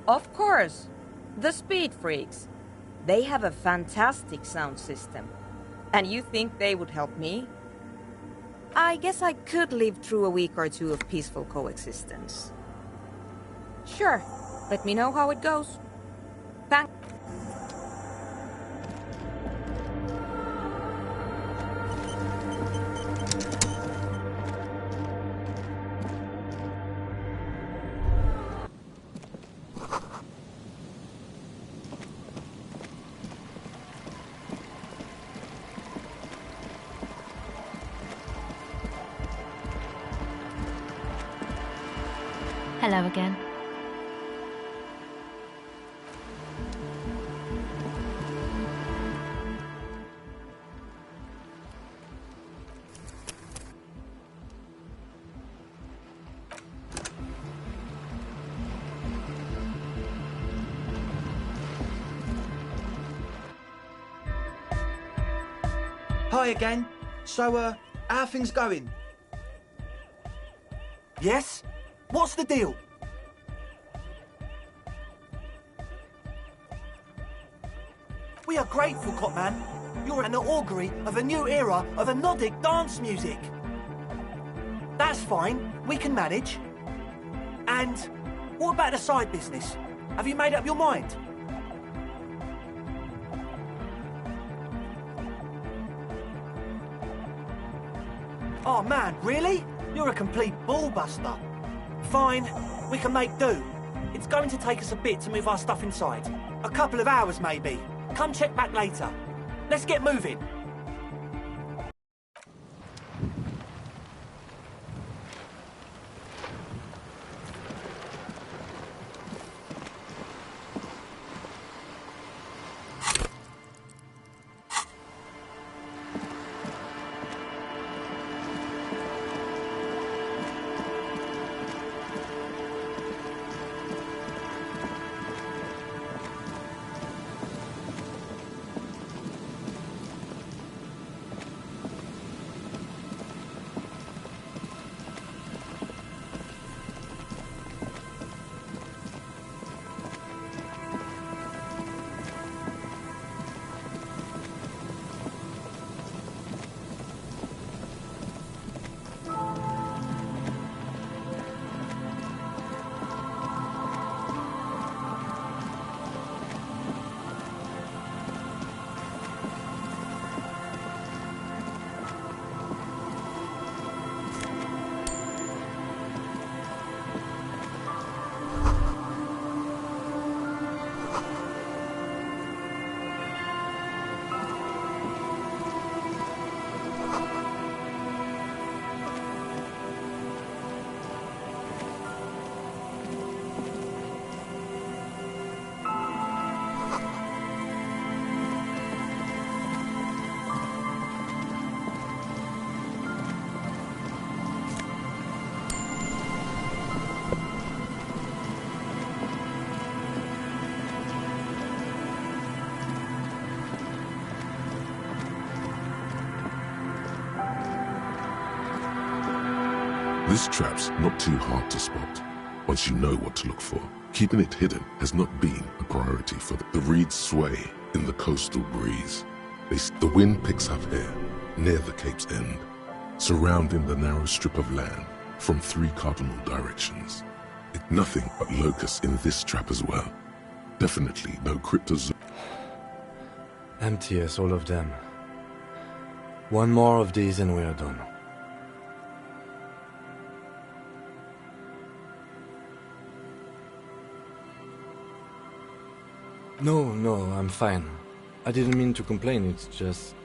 Of course, the speed freaks. They have a fantastic sound system. And you think they would help me? I guess I could live through a week or two of peaceful coexistence. Sure, let me know how it goes. Thanks. Hello again. Hi again. So, how are things going? Yes? What's the deal? We are grateful, Copman. You're an augury of a new era of anodic dance music. That's fine. We can manage. And what about the side business? Have you made up your mind? Oh man, really? You're a complete ballbuster. fine. We can make do. It's going to take us a bit to move our stuff inside. A couple of hours, maybe. Come check back later. Let's get moving. This trap's not too hard to spot, once you know what to look for. Keeping it hidden has not been a priority for the reeds sway in the coastal breeze. The wind picks up here, near the Cape's end, surrounding the narrow strip of land from 3 cardinal directions. Nothing but locusts in this trap as well. Definitely no cryptozoa. Empty as all of them. One more of these and we are done. No, I'm fine. I didn't mean to complain, it's just...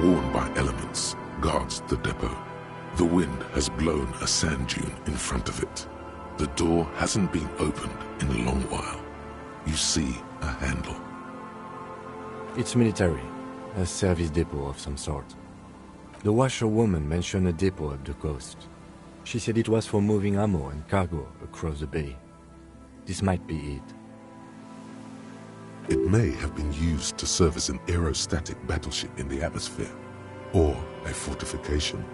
worn by elements, guards the depot. The wind has blown a sand dune in front of it. The door hasn't been opened in a long while. You see a handle. It's military, a service depot of some sort. The washerwoman mentioned a depot up the coast. She said it was for moving ammo and cargo across the bay. This might be it. It may have been used to service an aerostatic battleship in the atmosphere, or a fortification.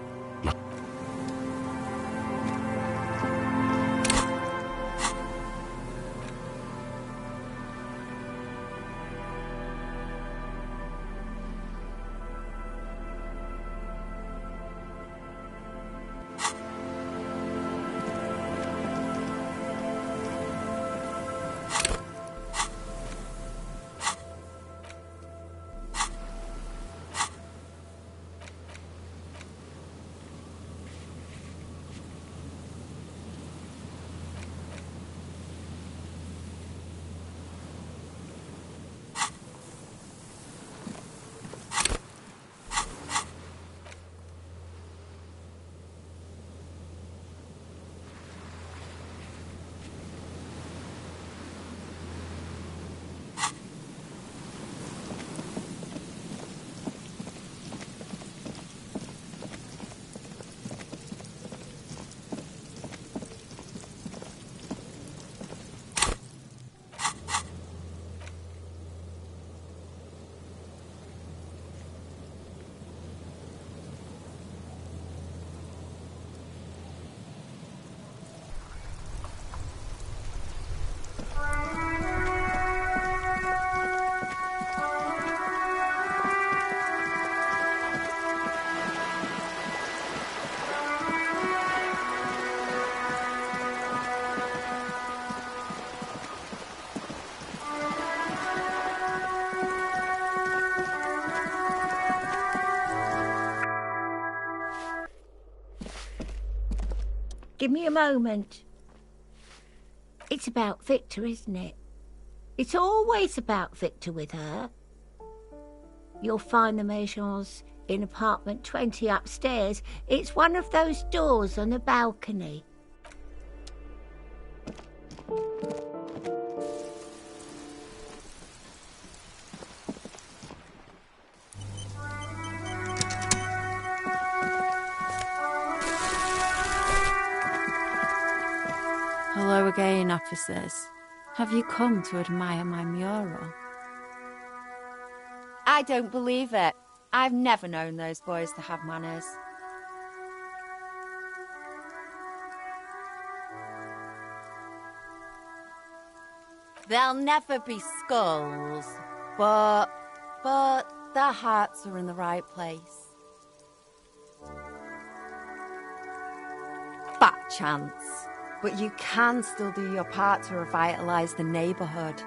Give me a moment. It's about Victor, isn't it? It's always about Victor with her. You'll find the Maisons in apartment 20 upstairs. It's one of those doors on the balcony. Hello again, officers. Have you come to admire my mural? I don't believe it. I've never known those boys to have manners. There'll never be skulls, but their hearts are in the right place. Fat chance. But you can still do your part to revitalise the neighbourhood.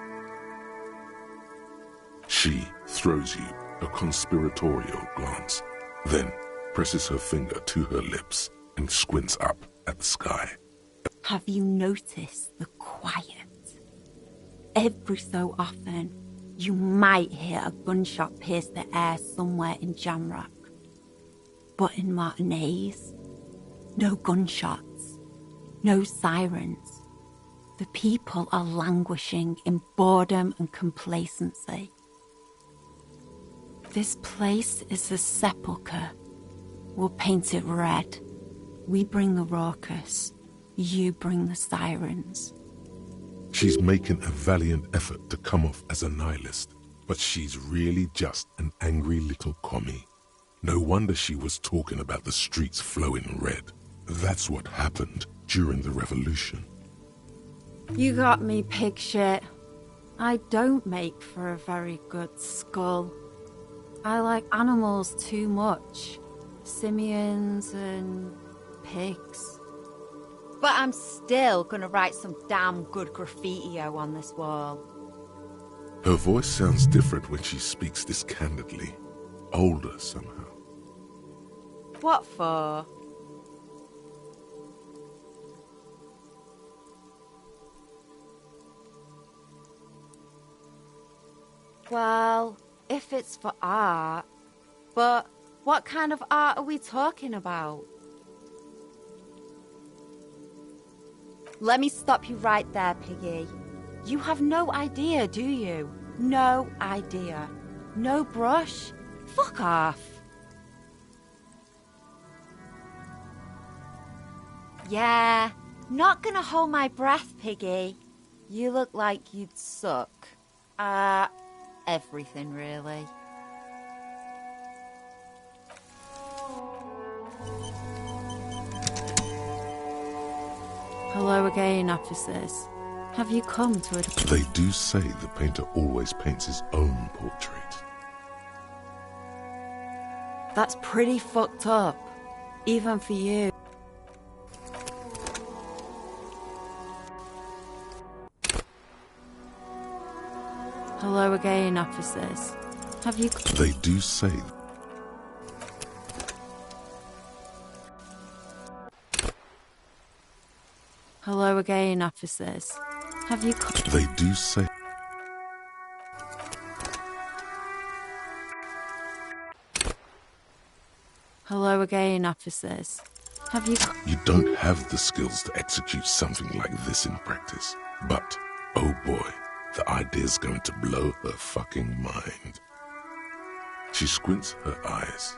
She throws you a conspiratorial glance, then presses her finger to her lips and squints up at the sky. Have you noticed the quiet? Every so often, you might hear a gunshot pierce the air somewhere in Jamrock. But in Martinez, no gunshots. No sirens. The people are languishing in boredom and complacency. This place is a sepulchre. We'll paint it red. We bring the raucous. You bring the sirens. She's making a valiant effort to come off as a nihilist, but she's really just an angry little commie. No wonder she was talking about the streets flowing red. That's what happened during the revolution. You got me, pig shit. I don't make for a very good skull. I like animals too much. Simians and pigs. But I'm still gonna write some damn good graffiti-o on this wall. Her voice sounds different when she speaks this candidly. Older somehow. What for? Well, if it's for art, but what kind of art are we talking about? Let me stop you right there, Piggy. You have no idea, do you? No idea. No brush? Fuck off. Yeah, not gonna hold my breath, Piggy. You look like you'd suck. Everything, really. Hello again, officers. Have you come to it? They do say the painter always paints his own portrait. That's pretty fucked up, even for you. Hello again, officers. Have you... They do say... Hello again, officers. Have you... They do say... Hello again, officers. Have you... You don't have the skills to execute something like this in practice. But, oh boy, the idea's going to blow her fucking mind. She squints her eyes.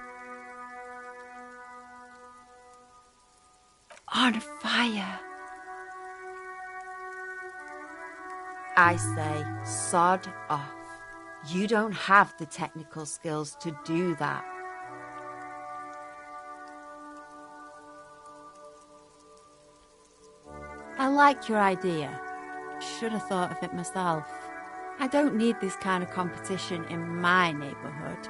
On fire. I say, sod off. You don't have the technical skills to do that. I like your idea. Should have thought of it myself. I don't need this kind of competition in my neighborhood.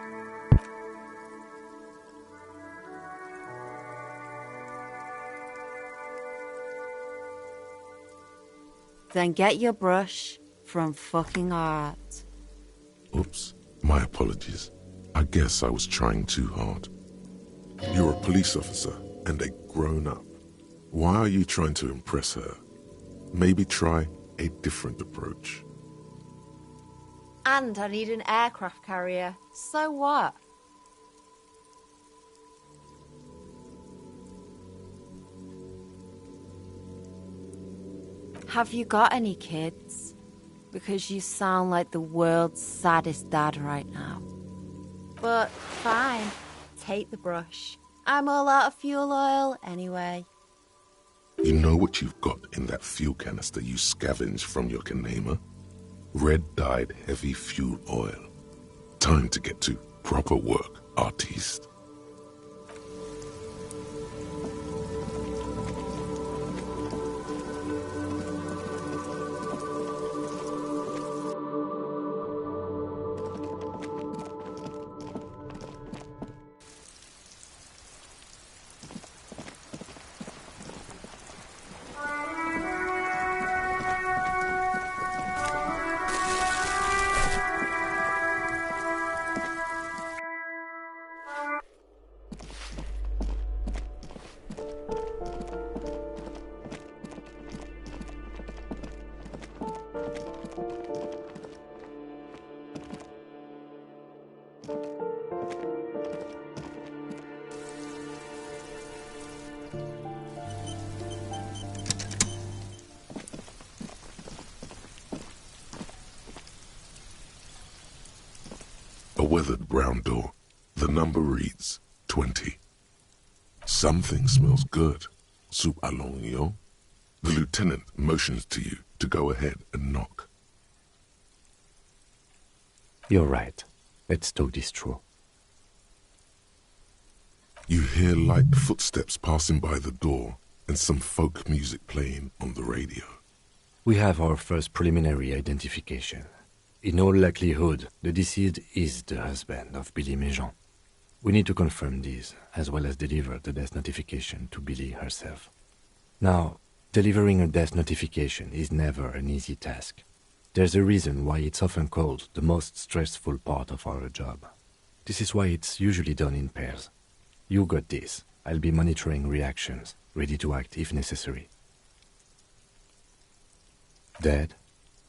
Then get your brush from fucking art. Oops, my apologies. I guess I was trying too hard. You're a police officer and a grown-up. Why are you trying to impress her? Maybe try a different approach. And I need an aircraft carrier. So what? Have you got any kids? Because you sound like the world's saddest dad right now. But fine, take the brush. I'm all out of fuel oil anyway. You know what you've got in that fuel canister you scavenged from your Kanema? Red-dyed heavy fuel oil. Time to get to proper work, artiste. A weathered brown door. The number reads 20. Something smells good. Soup à l'oignon. The lieutenant motions to you to go ahead and knock. You're right. Let's talk this through. You hear light footsteps passing by the door and some folk music playing on the radio. We have our first preliminary identification. In all likelihood, the deceased is the husband of Billy Méjean. We need to confirm this, as well as deliver the death notification to Billy herself. Now, delivering a death notification is never an easy task. There's a reason why it's often called the most stressful part of our job. This is why it's usually done in pairs. You got this. I'll be monitoring reactions, ready to act if necessary. Dead?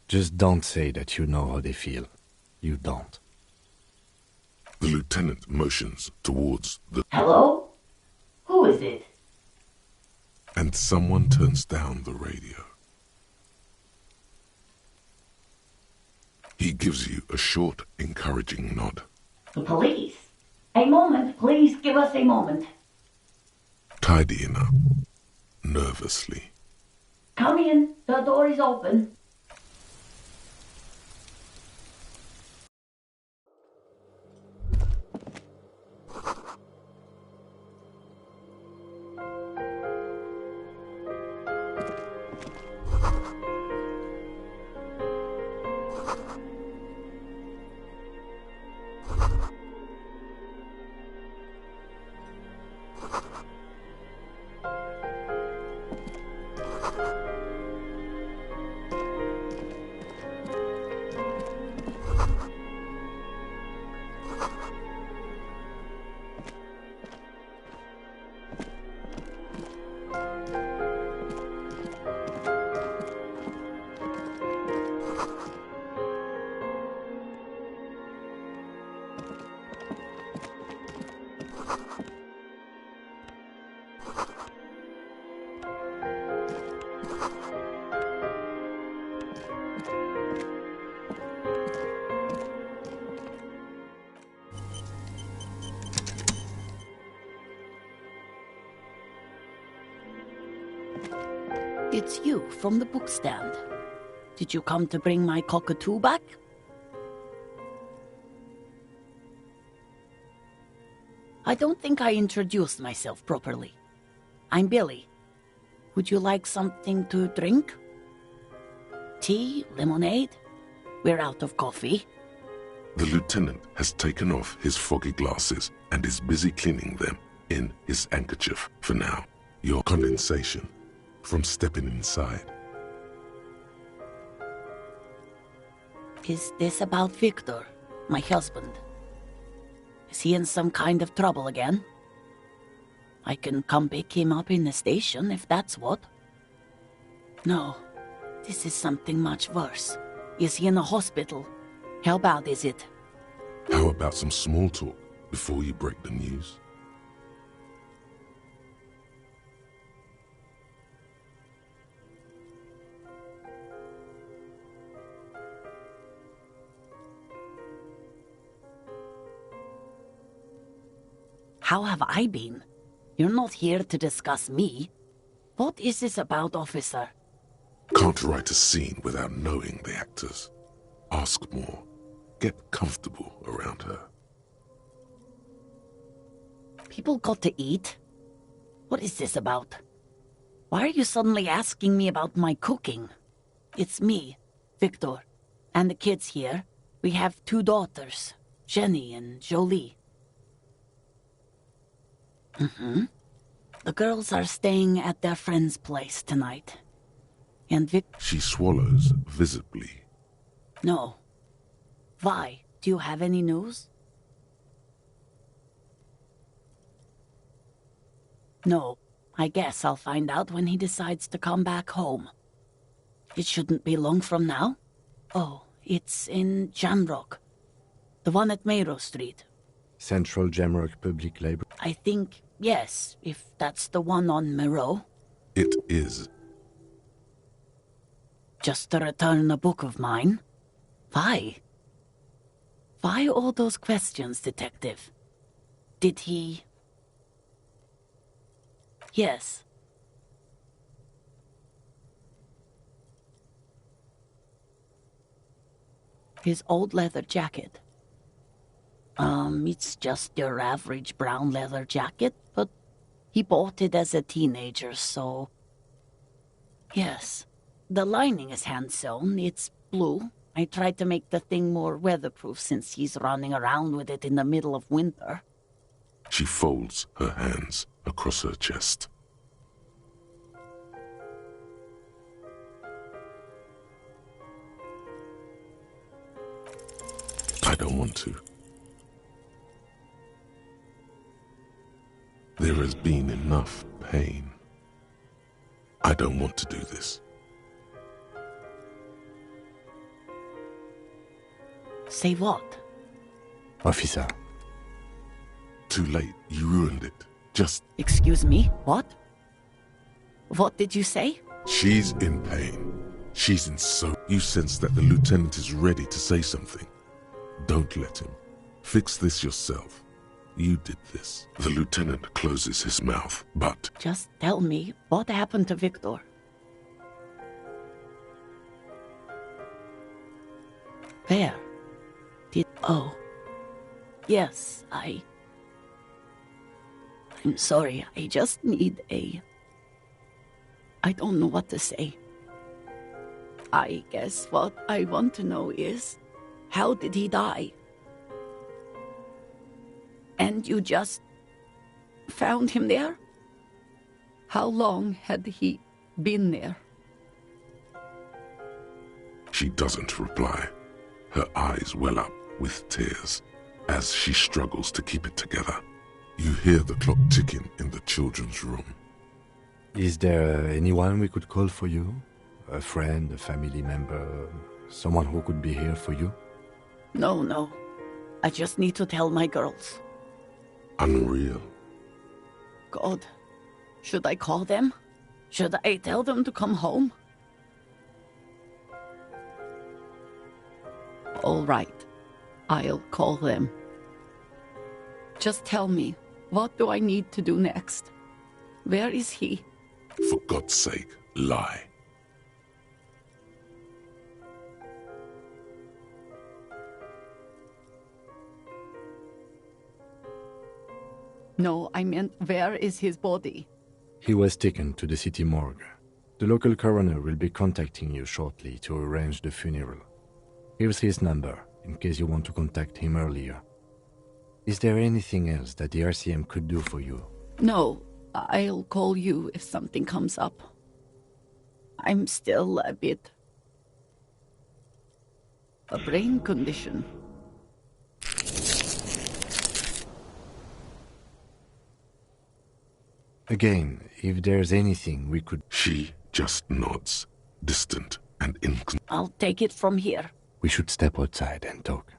Just don't say that you know how they feel. You don't. The lieutenant motions towards the... Hello? Who is it? And someone turns down the radio. He gives you a short, encouraging nod. The police? A moment, please give us a moment. Tidying up, nervously. Come in, the door is open. It's you from the bookstand. Did you come to bring my cockatoo back? I don't think I introduced myself properly. I'm Billy. Would you like something to drink? Tea? Lemonade? We're out of coffee. The lieutenant has taken off his foggy glasses and is busy cleaning them in his handkerchief for now. Your condensation from stepping inside. Is this about Victor, my husband? Is he in some kind of trouble again? I can come pick him up in the station if that's what. No, this is something much worse. Is he in the hospital? How bad is it? How about some small talk before you break the news? How have I been? You're not here to discuss me. What is this about, officer? Can't write a scene without knowing the actors. Ask more. Get comfortable around her. People got to eat. What is this about? Why are you suddenly asking me about my cooking? It's me, Victor, and the kids here. We have 2 daughters, Jenny and Jolie. The girls are staying at their friend's place tonight. And She swallows visibly. No. Vi, do you have any news? No. I guess I'll find out when he decides to come back home. It shouldn't be long from now. Oh, it's in Jamrock. The one at Mayro Street. Central Jamrock Public Library. I think, yes, if that's the one on Mayro. It is. Just to return a book of mine? Why? Why all those questions, Detective? Did he... Yes. His old leather jacket. It's just your average brown leather jacket, but he bought it as a teenager, so... Yes. The lining is hand-sewn. It's blue. I tried to make the thing more weatherproof since he's running around with it in the middle of winter. She folds her hands across her chest. I don't want to. There has been enough pain. I don't want to do this. Say what? Officer. Too late. You ruined it. Just... Excuse me? What? What did you say? She's in pain. She's in so... You sense that the lieutenant is ready to say something. Don't let him. Fix this yourself. You did this. The lieutenant closes his mouth, but... Just tell me, what happened to Victor? Where? Oh. Yes, I'm sorry, I just need a... I don't know what to say. I guess what I want to know is, how did he die? And you just found him there? How long had he been there? She doesn't reply. Her eyes well up with tears as she struggles to keep it together. You hear the clock ticking in the children's room. Is there anyone we could call for you? A friend, a family member, someone who could be here for you? No. I just need to tell my girls. Unreal. God, should I call them? Should I tell them to come home? All right, I'll call them. Just tell me, what do I need to do next? Where is he? For God's sake, lie. No, I meant, where is his body? He was taken to the city morgue. The local coroner will be contacting you shortly to arrange the funeral. Here's his number, in case you want to contact him earlier. Is there anything else that the RCM could do for you? No, I'll call you if something comes up. I'm still a bit... a brain condition. Again, if there's anything we could... She just nods, distant and I'll take it from here. We should step outside and talk.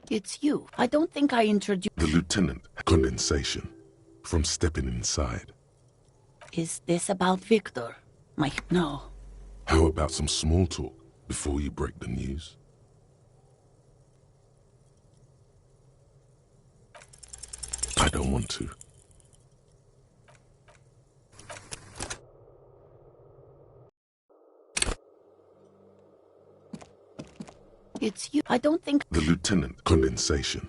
It's you. I don't think I introduced... The lieutenant, condensation, from stepping inside. Is this about Victor? No. How about some small talk before you break the news? I don't want to. It's you. I don't think... The lieutenant, condensation,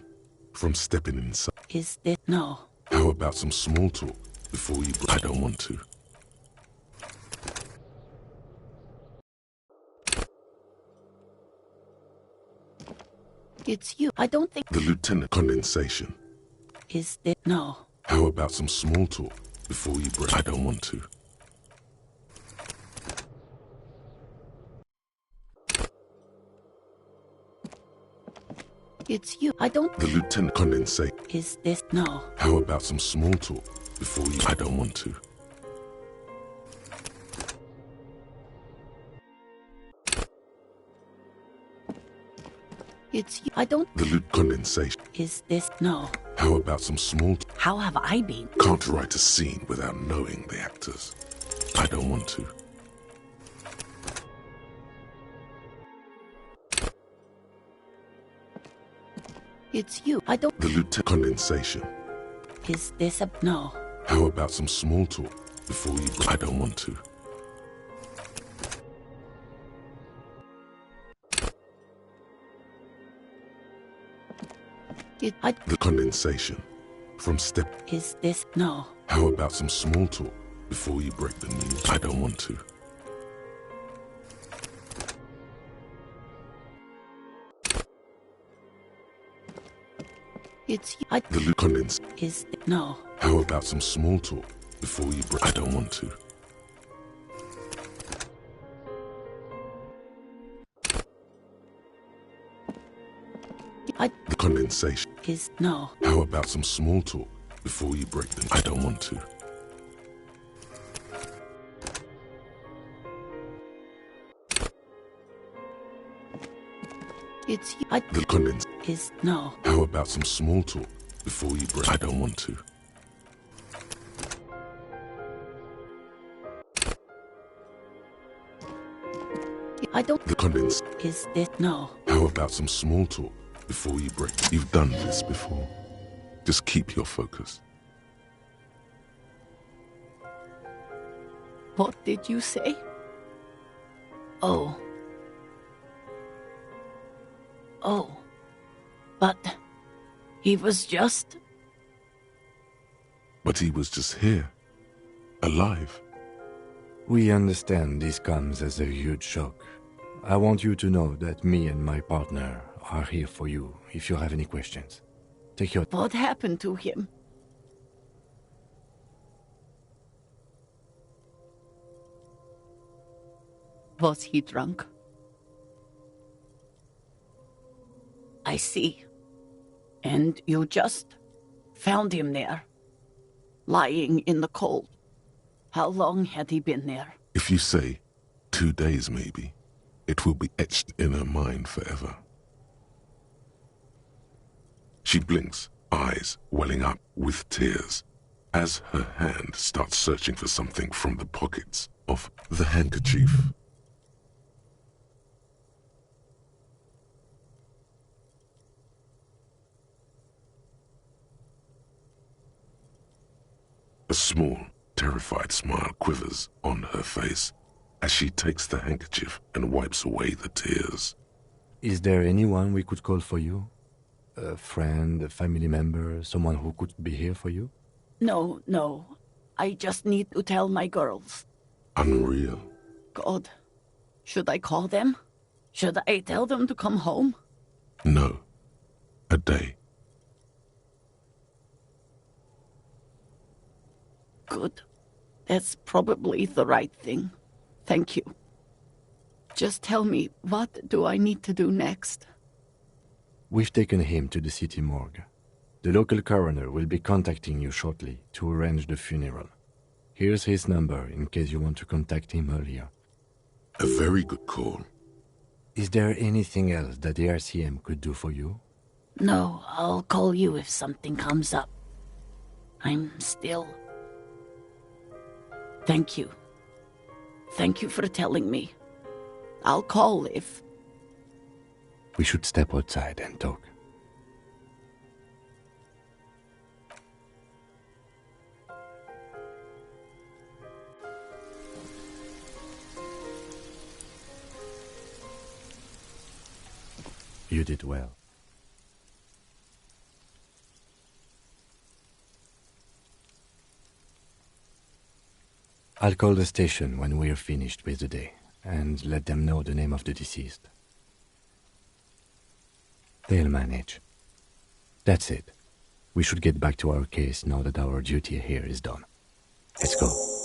from stepping inside. Is this... No. How about some small talk before you... I don't want to. It's you. I don't think... The lieutenant, condensation. Is this... No. How about some small talk before you break... I don't want to. It's you. I don't... The lieutenant, condensate. Is this... No. How about some small talk before you... I don't want to. It's you. I don't... The condensation. Is this... No. How about some small... How have I been? Can't write a scene without knowing the actors. I don't want to. It's you. I don't... The lieutenant, condensation. Is this a... No. How about some small talk before you... I don't want to. The condensation. From step... Is this... No. How about some small talk before you break the news? I don't want to. It's you. The condens... Is... No. How about some small talk before you break... I don't want to. The condensation. Is... No. How about some small talk before you break them? I don't want to. It's you. The condens... Is... No. How about some small talk before you break... I don't want to. I don't... The condens... Is this... No. How about some small talk before you break... You've done this before. Just keep your focus. What did you say? Oh. Oh. But... he was just... But he was just here. Alive. We understand this comes as a huge shock. I want you to know that me and my partner are here for you if you have any questions. Take your... What happened to him? Was he drunk? I see. And you just found him there, lying in the cold. How long had he been there? If you say 2 days maybe, it will be etched in her mind forever. She blinks, eyes welling up with tears, as her hand starts searching for something from the pockets of the handkerchief. A small, terrified smile quivers on her face as she takes the handkerchief and wipes away the tears. Is there anyone we could call for you? A friend, a family member, someone who could be here for you? No, no. I just need to tell my girls. Unreal. God. Should I call them? Should I tell them to come home? No. A day. Good. That's probably the right thing. Thank you. Just tell me, what do I need to do next? We've taken him to the city morgue. The local coroner will be contacting you shortly to arrange the funeral. Here's his number in case you want to contact him earlier. A very good call. Is there anything else that the RCM could do for you? No, I'll call you if something comes up. I'm still... Thank you. Thank you for telling me. I'll call if... We should step outside and talk. You did well. I'll call the station when we're finished with the day, and let them know the name of the deceased. They'll manage. That's it. We should get back to our case now that our duty here is done. Let's go.